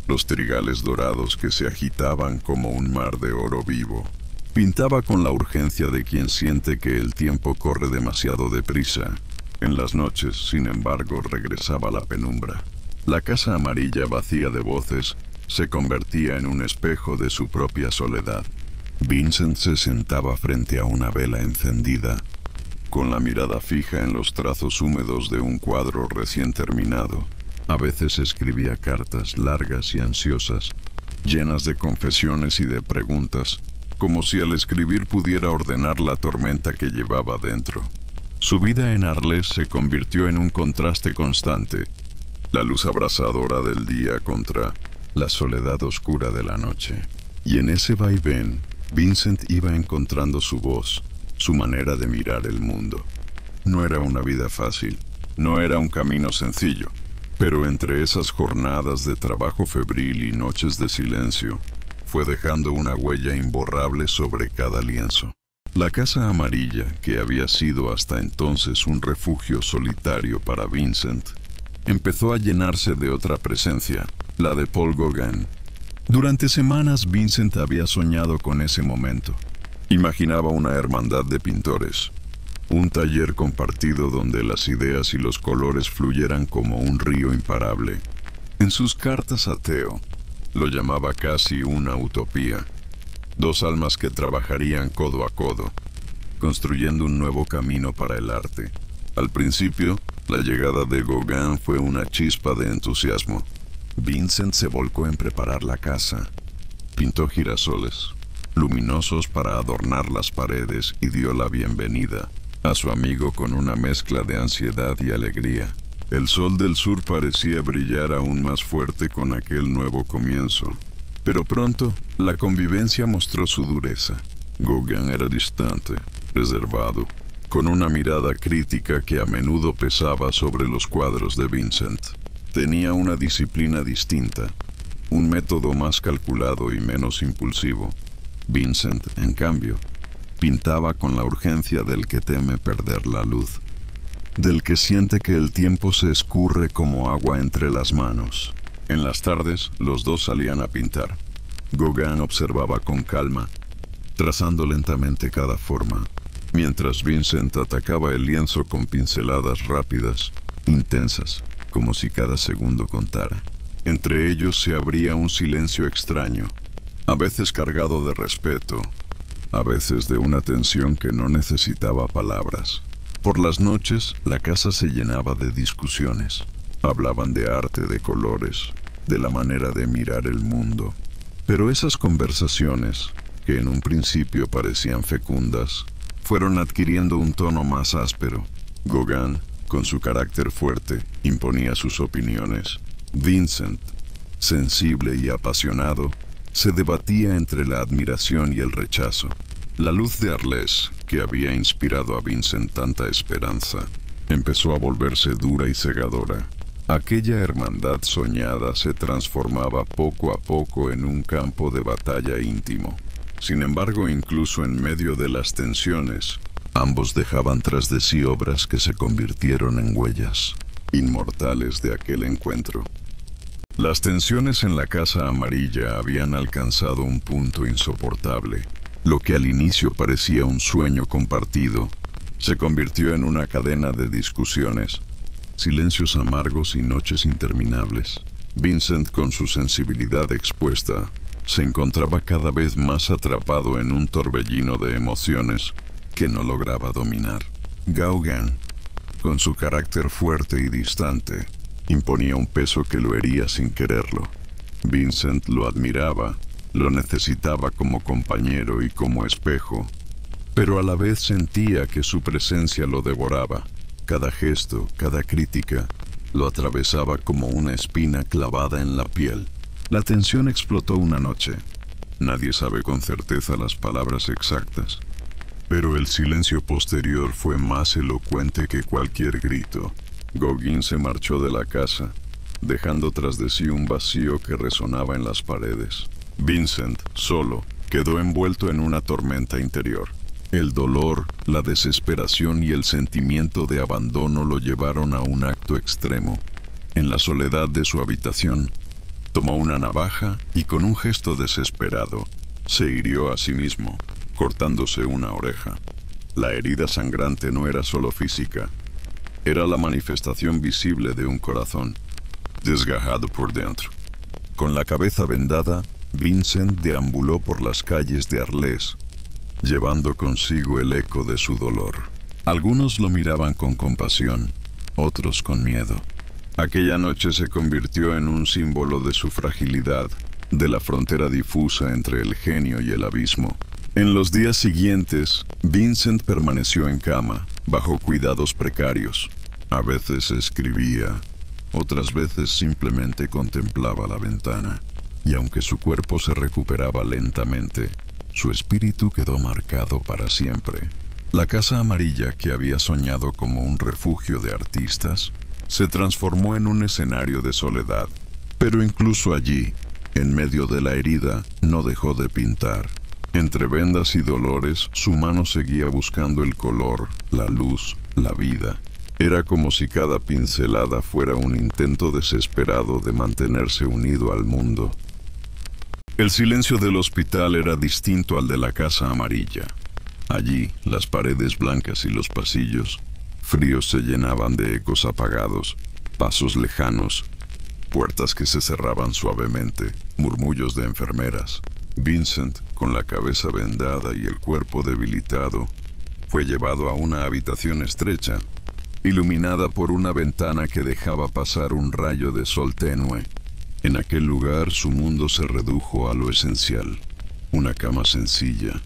los trigales dorados que se agitaban como un mar de oro vivo. Pintaba con la urgencia de quien siente que el tiempo corre demasiado deprisa. En las noches, sin embargo, regresaba la penumbra. La casa amarilla vacía de voces se convertía en un espejo de su propia soledad. Vincent se sentaba frente a una vela encendida, con la mirada fija en los trazos húmedos de un cuadro recién terminado. A veces escribía cartas largas y ansiosas, llenas de confesiones y de preguntas, como si al escribir pudiera ordenar la tormenta que llevaba dentro. Su vida en Arles se convirtió en un contraste constante, la luz abrasadora del día contra la soledad oscura de la noche. Y en ese vaivén, Vincent iba encontrando su voz, su manera de mirar el mundo. No era una vida fácil, no era un camino sencillo, pero entre esas jornadas de trabajo febril y noches de silencio, fue dejando una huella imborrable sobre cada lienzo. La casa amarilla, que había sido hasta entonces un refugio solitario para Vincent, empezó a llenarse de otra presencia, la de Paul Gauguin. Durante semanas Vincent había soñado con ese momento. Imaginaba una hermandad de pintores, un taller compartido donde las ideas y los colores fluyeran como un río imparable. En sus cartas a Theo, lo llamaba casi una utopía. Dos almas que trabajarían codo a codo, construyendo un nuevo camino para el arte. Al principio, la llegada de Gauguin fue una chispa de entusiasmo. Vincent se volcó en preparar la casa. Pintó girasoles luminosos para adornar las paredes y dio la bienvenida a su amigo con una mezcla de ansiedad y alegría. El sol del sur parecía brillar aún más fuerte con aquel nuevo comienzo. Pero pronto, la convivencia mostró su dureza. Gauguin era distante, reservado, con una mirada crítica que a menudo pesaba sobre los cuadros de Vincent. Tenía una disciplina distinta, un método más calculado y menos impulsivo. Vincent, en cambio, pintaba con la urgencia del que teme perder la luz, del que siente que el tiempo se escurre como agua entre las manos. En las tardes, los dos salían a pintar. Gauguin observaba con calma, trazando lentamente cada forma, mientras Vincent atacaba el lienzo con pinceladas rápidas, intensas, como si cada segundo contara. Entre ellos se abría un silencio extraño, a veces cargado de respeto, a veces de una tensión que no necesitaba palabras. Por las noches, la casa se llenaba de discusiones. Hablaban de arte, de colores, de la manera de mirar el mundo. Pero esas conversaciones, que en un principio parecían fecundas, fueron adquiriendo un tono más áspero. Gauguin, con su carácter fuerte, imponía sus opiniones. Vincent, sensible y apasionado, se debatía entre la admiración y el rechazo. La luz de Arles, que había inspirado a Vincent tanta esperanza, empezó a volverse dura y cegadora. Aquella hermandad soñada se transformaba poco a poco en un campo de batalla íntimo. Sin embargo, incluso en medio de las tensiones, ambos dejaban tras de sí obras que se convirtieron en huellas inmortales de aquel encuentro. Las tensiones en la Casa Amarilla habían alcanzado un punto insoportable. Lo que al inicio parecía un sueño compartido, se convirtió en una cadena de discusiones, silencios amargos y noches interminables. Vincent, con su sensibilidad expuesta, se encontraba cada vez más atrapado en un torbellino de emociones que no lograba dominar. Gauguin, con su carácter fuerte y distante, imponía un peso que lo hería sin quererlo. Vincent lo admiraba, lo necesitaba como compañero y como espejo, pero a la vez sentía que su presencia lo devoraba. Cada gesto, cada crítica, lo atravesaba como una espina clavada en la piel. La tensión explotó una noche. Nadie sabe con certeza las palabras exactas, pero el silencio posterior fue más elocuente que cualquier grito. Gauguin se marchó de la casa, dejando tras de sí un vacío que resonaba en las paredes. Vincent, solo, quedó envuelto en una tormenta interior. El dolor, la desesperación y el sentimiento de abandono lo llevaron a un acto extremo. En la soledad de su habitación, tomó una navaja y con un gesto desesperado, se hirió a sí mismo, cortándose una oreja. La herida sangrante no era solo física, era la manifestación visible de un corazón, desgajado por dentro. Con la cabeza vendada, Vincent deambuló por las calles de Arles, llevando consigo el eco de su dolor. Algunos lo miraban con compasión, otros con miedo. Aquella noche se convirtió en un símbolo de su fragilidad, de la frontera difusa entre el genio y el abismo. En los días siguientes, Vincent permaneció en cama, bajo cuidados precarios. A veces escribía, otras veces simplemente contemplaba la ventana. Y aunque su cuerpo se recuperaba lentamente, su espíritu quedó marcado para siempre. La Casa Amarilla, que había soñado como un refugio de artistas, se transformó en un escenario de soledad. Pero incluso allí, en medio de la herida, no dejó de pintar. Entre vendas y dolores, su mano seguía buscando el color, la luz, la vida. Era como si cada pincelada fuera un intento desesperado de mantenerse unido al mundo. El silencio del hospital era distinto al de la Casa Amarilla. Allí, las paredes blancas y los pasillos fríos se llenaban de ecos apagados, pasos lejanos, puertas que se cerraban suavemente, murmullos de enfermeras. Vincent, con la cabeza vendada y el cuerpo debilitado, fue llevado a una habitación estrecha, iluminada por una ventana que dejaba pasar un rayo de sol tenue. En aquel lugar su mundo se redujo a lo esencial: una cama sencilla,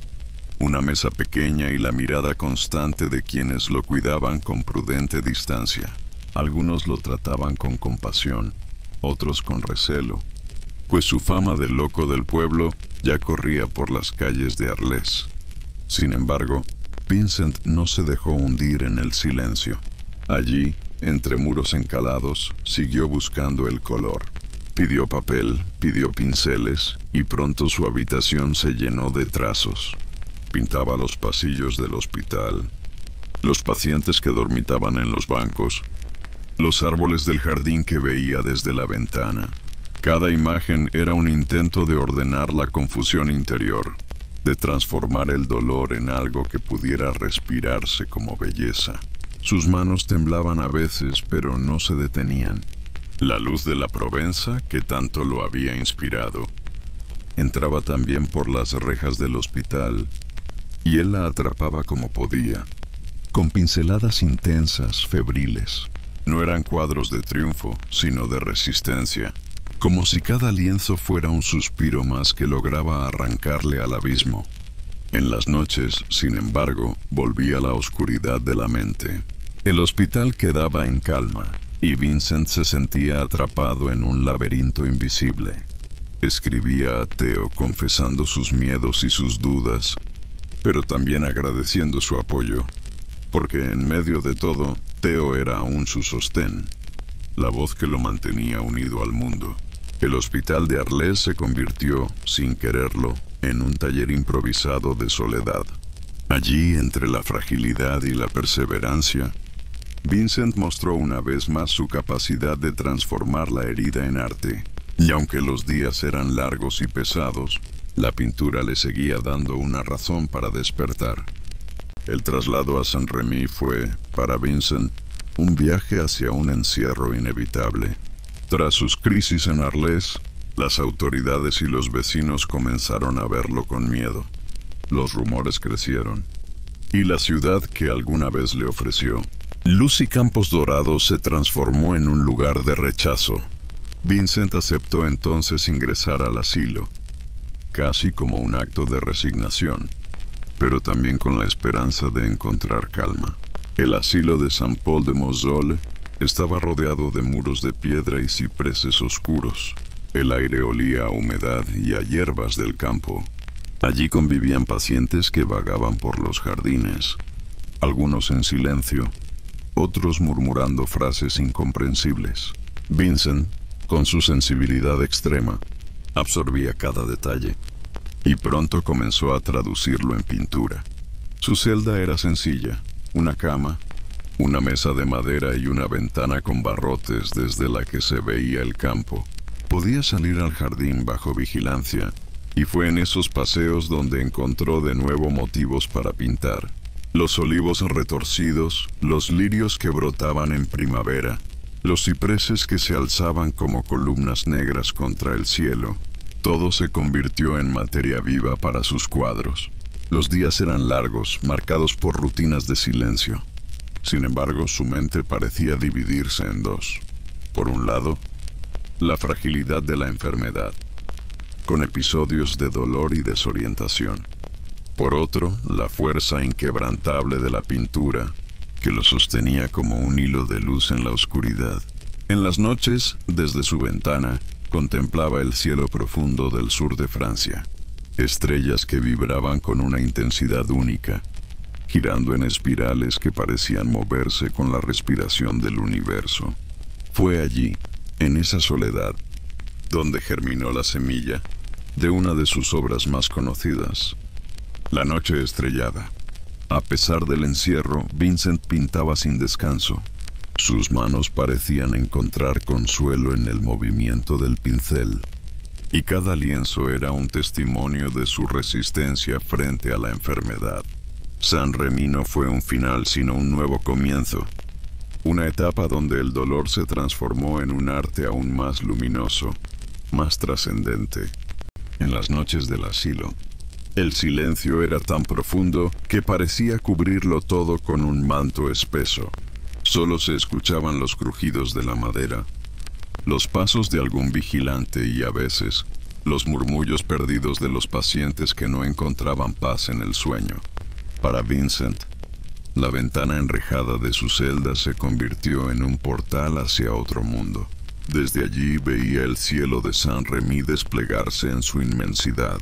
una mesa pequeña y la mirada constante de quienes lo cuidaban con prudente distancia. Algunos lo trataban con compasión, otros con recelo, pues su fama de loco del pueblo ya corría por las calles de Arles. Sin embargo, Vincent no se dejó hundir en el silencio. Allí, entre muros encalados, siguió buscando el color. Pidió papel, pidió pinceles, y pronto su habitación se llenó de trazos. Pintaba los pasillos del hospital, los pacientes que dormitaban en los bancos, los árboles del jardín que veía desde la ventana. Cada imagen era un intento de ordenar la confusión interior, de transformar el dolor en algo que pudiera respirarse como belleza. Sus manos temblaban a veces, pero no se detenían. La luz de la Provenza, que tanto lo había inspirado, entraba también por las rejas del hospital, y él la atrapaba como podía, con pinceladas intensas, febriles. No eran cuadros de triunfo, sino de resistencia, como si cada lienzo fuera un suspiro más que lograba arrancarle al abismo. En las noches, sin embargo, volvía la oscuridad de la mente. El hospital quedaba en calma, y Vincent se sentía atrapado en un laberinto invisible. Escribía a Theo confesando sus miedos y sus dudas, pero también agradeciendo su apoyo, porque en medio de todo, Theo era aún su sostén, la voz que lo mantenía unido al mundo. El hospital de Arles se convirtió, sin quererlo, en un taller improvisado de soledad. Allí, entre la fragilidad y la perseverancia, Vincent mostró una vez más su capacidad de transformar la herida en arte. Y aunque los días eran largos y pesados, la pintura le seguía dando una razón para despertar. El traslado a Saint-Rémy fue, para Vincent, un viaje hacia un encierro inevitable. Tras sus crisis en Arles, las autoridades y los vecinos comenzaron a verlo con miedo. Los rumores crecieron, y la ciudad que alguna vez le ofreció luz y campos dorados se transformó en un lugar de rechazo. Vincent aceptó entonces ingresar al asilo, casi como un acto de resignación, pero también con la esperanza de encontrar calma. El asilo de Saint-Paul-de-Moselle estaba rodeado de muros de piedra y cipreses oscuros. El aire olía a humedad y a hierbas del campo. Allí convivían pacientes que vagaban por los jardines, algunos en silencio, otros murmurando frases incomprensibles. Vincent, con su sensibilidad extrema, absorbía cada detalle, y pronto comenzó a traducirlo en pintura. Su celda era sencilla: una cama, una mesa de madera y una ventana con barrotes desde la que se veía el campo. Podía salir al jardín bajo vigilancia, y fue en esos paseos donde encontró de nuevo motivos para pintar. Los olivos retorcidos, los lirios que brotaban en primavera, los cipreses que se alzaban como columnas negras contra el cielo. Todo se convirtió en materia viva para sus cuadros. Los días eran largos, marcados por rutinas de silencio. Sin embargo, su mente parecía dividirse en dos. Por un lado, la fragilidad de la enfermedad, con episodios de dolor y desorientación. Por otro, la fuerza inquebrantable de la pintura, que lo sostenía como un hilo de luz en la oscuridad. En las noches, desde su ventana, contemplaba el cielo profundo del sur de Francia. Estrellas que vibraban con una intensidad única, girando en espirales que parecían moverse con la respiración del universo. Fue allí, en esa soledad, donde germinó la semilla de una de sus obras más conocidas, La noche estrellada. A pesar del encierro, Vincent pintaba sin descanso. Sus manos parecían encontrar consuelo en el movimiento del pincel, y cada lienzo era un testimonio de su resistencia frente a la enfermedad. Saint-Rémy no fue un final, sino un nuevo comienzo, una etapa donde el dolor se transformó en un arte aún más luminoso, más trascendente. En las noches del asilo, el silencio era tan profundo que parecía cubrirlo todo con un manto espeso. Solo se escuchaban los crujidos de la madera, los pasos de algún vigilante y a veces los murmullos perdidos de los pacientes que no encontraban paz en el sueño. Para Vincent, la ventana enrejada de su celda se convirtió en un portal hacia otro mundo. Desde allí veía el cielo de Saint-Rémy desplegarse en su inmensidad.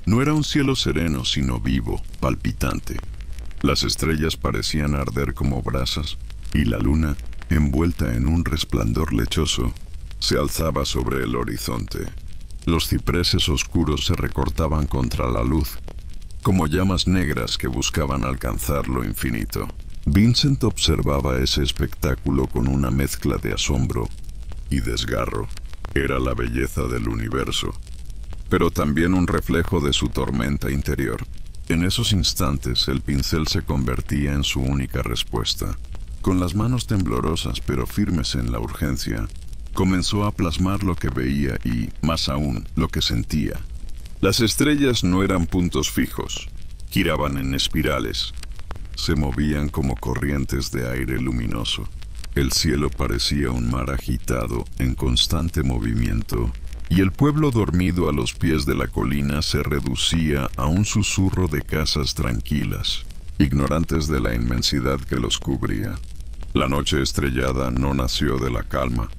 No era un cielo sereno, sino vivo, palpitante. Las estrellas parecían arder como brasas, y la luna, envuelta en un resplandor lechoso, se alzaba sobre el horizonte. Los cipreses oscuros se recortaban contra la luz, como llamas negras que buscaban alcanzar lo infinito. Vincent observaba ese espectáculo con una mezcla de asombro y desgarro. Era la belleza del universo, pero también un reflejo de su tormenta interior. En esos instantes el pincel se convertía en su única respuesta. Con las manos temblorosas pero firmes en la urgencia, comenzó a plasmar lo que veía y, más aún, lo que sentía. Las estrellas no eran puntos fijos, giraban en espirales, se movían como corrientes de aire luminoso. El cielo parecía un mar agitado en constante movimiento, y el pueblo dormido a los pies de la colina se reducía a un susurro de casas tranquilas, ignorantes de la inmensidad que los cubría. La noche estrellada no nació de la calma,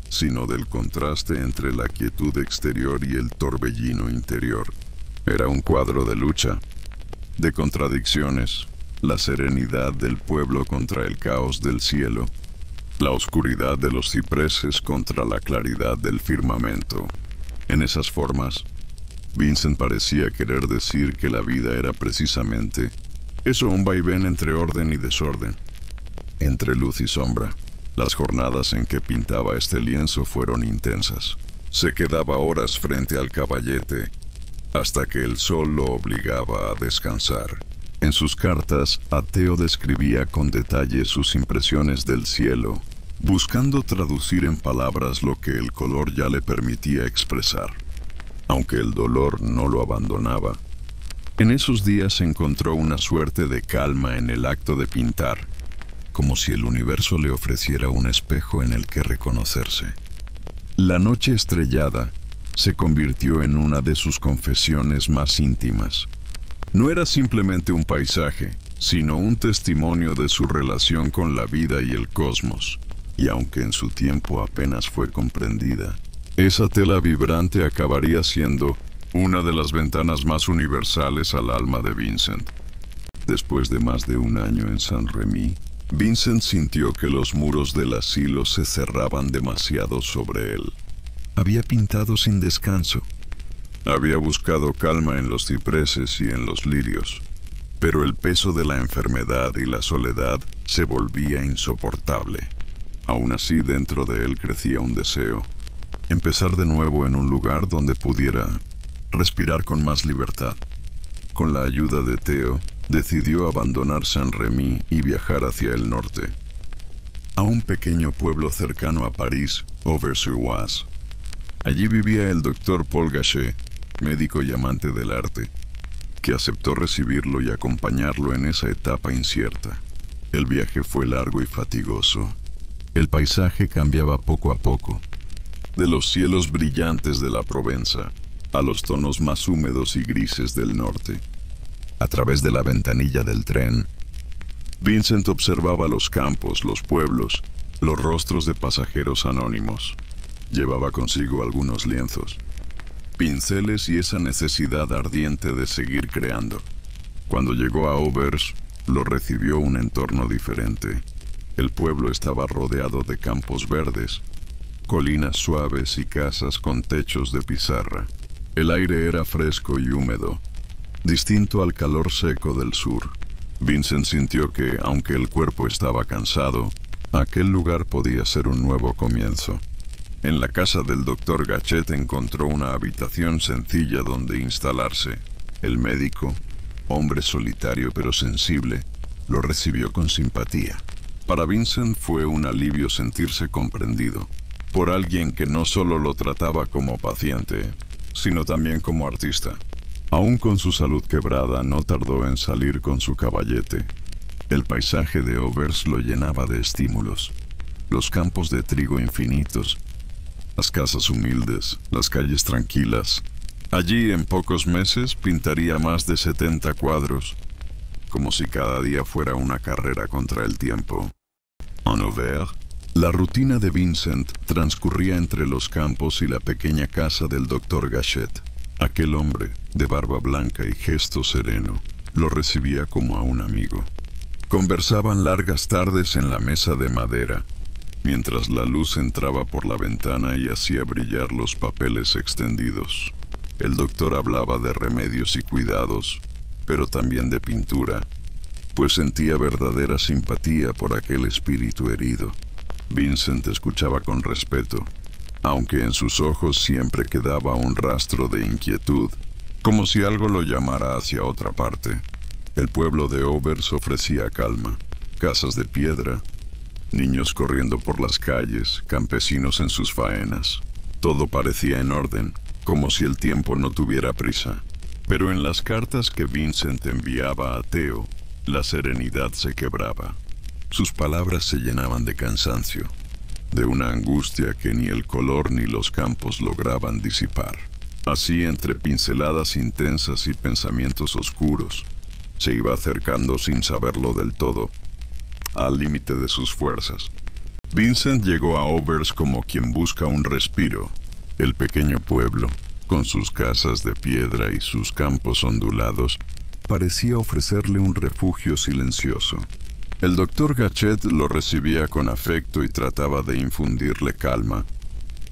sino del contraste entre la quietud exterior y el torbellino interior. Era un cuadro de lucha, de contradicciones, la serenidad del pueblo contra el caos del cielo, la oscuridad de los cipreses contra la claridad del firmamento. En esas formas, Vincent parecía querer decir que la vida era precisamente eso, un vaivén entre orden y desorden, entre luz y sombra. Las jornadas en que pintaba este lienzo fueron intensas. Se quedaba horas frente al caballete hasta que el sol lo obligaba a descansar. En sus cartas, Ateo describía con detalle sus impresiones del cielo, buscando traducir en palabras lo que el color ya le permitía expresar. Aunque el dolor no lo abandonaba, en esos días encontró una suerte de calma en el acto de pintar, como si el universo le ofreciera un espejo en el que reconocerse. La noche estrellada se convirtió en una de sus confesiones más íntimas. No era simplemente un paisaje, sino un testimonio de su relación con la vida y el cosmos. Y aunque en su tiempo apenas fue comprendida, esa tela vibrante acabaría siendo una de las ventanas más universales al alma de Vincent. Después de más de un año en Saint-Rémy, Vincent sintió que los muros del asilo se cerraban demasiado sobre él. Había pintado sin descanso. Había buscado calma en los cipreses y en los lirios, pero el peso de la enfermedad y la soledad se volvía insoportable. Aún así, dentro de él crecía un deseo: empezar de nuevo en un lugar donde pudiera respirar con más libertad. Con la ayuda de Theo, decidió abandonar Saint-Rémy y viajar hacia el norte, a un pequeño pueblo cercano a París, Auvers-sur-Oise. Allí vivía el doctor Paul Gachet, médico y amante del arte, que aceptó recibirlo y acompañarlo en esa etapa incierta. El viaje fue largo y fatigoso. El paisaje cambiaba poco a poco, de los cielos brillantes de la Provenza a los tonos más húmedos y grises del norte. A través de la ventanilla del tren, Vincent observaba los campos, los pueblos, los rostros de pasajeros anónimos. Llevaba consigo algunos lienzos, pinceles y esa necesidad ardiente de seguir creando. Cuando llegó a Auvers, lo recibió un entorno diferente. El pueblo estaba rodeado de campos verdes, colinas suaves y casas con techos de pizarra. El aire era fresco y húmedo, distinto al calor seco del sur. Vincent sintió que, aunque el cuerpo estaba cansado, aquel lugar podía ser un nuevo comienzo. En la casa del doctor Gachet encontró una habitación sencilla donde instalarse. El médico, hombre solitario pero sensible, lo recibió con simpatía. Para Vincent fue un alivio sentirse comprendido por alguien que no solo lo trataba como paciente, sino también como artista. Aún con su salud quebrada, no tardó en salir con su caballete. El paisaje de Auvers lo llenaba de estímulos. Los campos de trigo infinitos, las casas humildes, las calles tranquilas. Allí, en pocos meses, pintaría más de 70 cuadros, como si cada día fuera una carrera contra el tiempo. En Auvers, la rutina de Vincent transcurría entre los campos y la pequeña casa del Dr. Gachet. Aquel hombre, de barba blanca y gesto sereno, lo recibía como a un amigo. Conversaban largas tardes en la mesa de madera, mientras la luz entraba por la ventana y hacía brillar los papeles extendidos. El doctor hablaba de remedios y cuidados, pero también de pintura, pues sentía verdadera simpatía por aquel espíritu herido. Vincent escuchaba con respeto, aunque en sus ojos siempre quedaba un rastro de inquietud, como si algo lo llamara hacia otra parte. El pueblo de Auvers ofrecía calma, casas de piedra, niños corriendo por las calles, campesinos en sus faenas. Todo parecía en orden, como si el tiempo no tuviera prisa. Pero en las cartas que Vincent enviaba a Theo, la serenidad se quebraba. Sus palabras se llenaban de cansancio, de una angustia que ni el color ni los campos lograban disipar. Así, entre pinceladas intensas y pensamientos oscuros, se iba acercando sin saberlo del todo, al límite de sus fuerzas. Vincent llegó a Auvers como quien busca un respiro. El pequeño pueblo, con sus casas de piedra y sus campos ondulados, parecía ofrecerle un refugio silencioso. El doctor Gachet lo recibía con afecto y trataba de infundirle calma,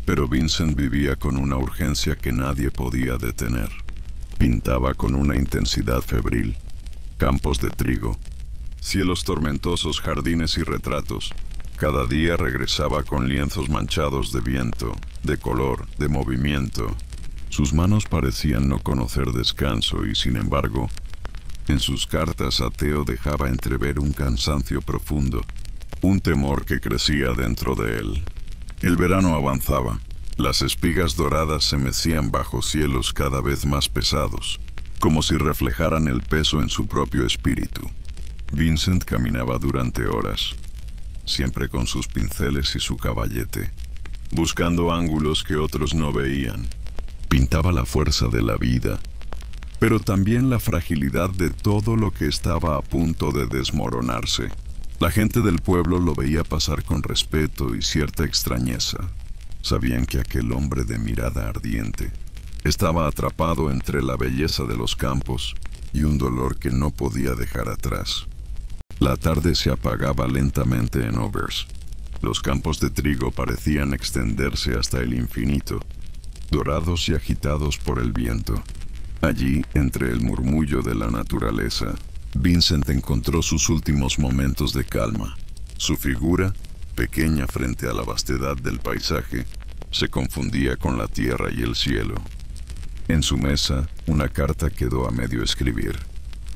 pero Vincent vivía con una urgencia que nadie podía detener. Pintaba con una intensidad febril, campos de trigo, cielos tormentosos, jardines y retratos. Cada día regresaba con lienzos manchados de viento, de color, de movimiento. Sus manos parecían no conocer descanso y, sin embargo, en sus cartas a Theo dejaba entrever un cansancio profundo, un temor que crecía dentro de él. El verano avanzaba. Las espigas doradas se mecían bajo cielos cada vez más pesados, como si reflejaran el peso en su propio espíritu. Vincent caminaba durante horas, siempre con sus pinceles y su caballete, buscando ángulos que otros no veían. Pintaba la fuerza de la vida, pero también la fragilidad de todo lo que estaba a punto de desmoronarse. La gente del pueblo lo veía pasar con respeto y cierta extrañeza. Sabían que aquel hombre de mirada ardiente estaba atrapado entre la belleza de los campos y un dolor que no podía dejar atrás. La tarde se apagaba lentamente en Auvers. Los campos de trigo parecían extenderse hasta el infinito, dorados y agitados por el viento. Allí, entre el murmullo de la naturaleza, Vincent encontró sus últimos momentos de calma. Su figura, pequeña frente a la vastedad del paisaje, se confundía con la tierra y el cielo. En su mesa, una carta quedó a medio escribir.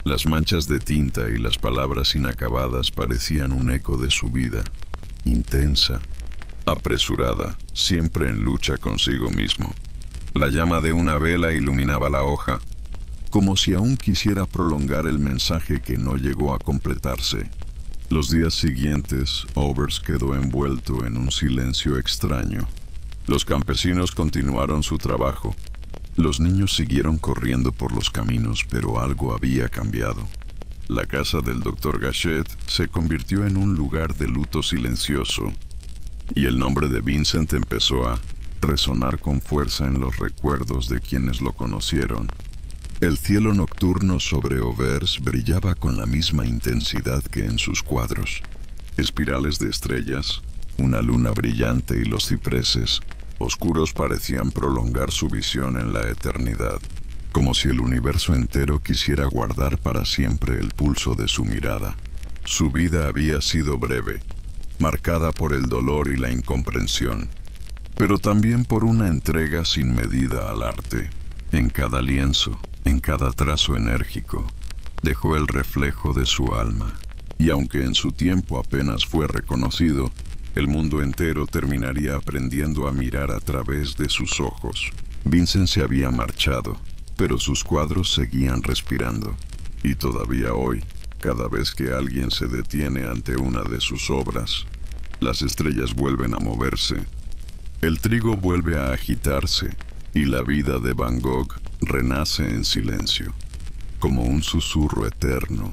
Las manchas de tinta y las palabras inacabadas parecían un eco de su vida, intensa, apresurada, siempre en lucha consigo mismo. La llama de una vela iluminaba la hoja, como si aún quisiera prolongar el mensaje que no llegó a completarse. Los días siguientes, Auvers quedó envuelto en un silencio extraño. Los campesinos continuaron su trabajo. Los niños siguieron corriendo por los caminos, pero algo había cambiado. La casa del Dr. Gachet se convirtió en un lugar de luto silencioso, y el nombre de Vincent empezó a resonar con fuerza en los recuerdos de quienes lo conocieron. El cielo nocturno sobre Auvers brillaba con la misma intensidad que en sus cuadros. Espirales de estrellas, una luna brillante y los cipreses oscuros parecían prolongar su visión en la eternidad, como si el universo entero quisiera guardar para siempre el pulso de su mirada. Su vida había sido breve, marcada por el dolor y la incomprensión, pero también por una entrega sin medida al arte. En cada lienzo, en cada trazo enérgico, dejó el reflejo de su alma, y aunque en su tiempo apenas fue reconocido, el mundo entero terminaría aprendiendo a mirar a través de sus ojos. Vincent se había marchado, pero sus cuadros seguían respirando. Y todavía hoy, cada vez que alguien se detiene ante una de sus obras, las estrellas vuelven a moverse, el trigo vuelve a agitarse y la vida de Van Gogh renace en silencio, como un susurro eterno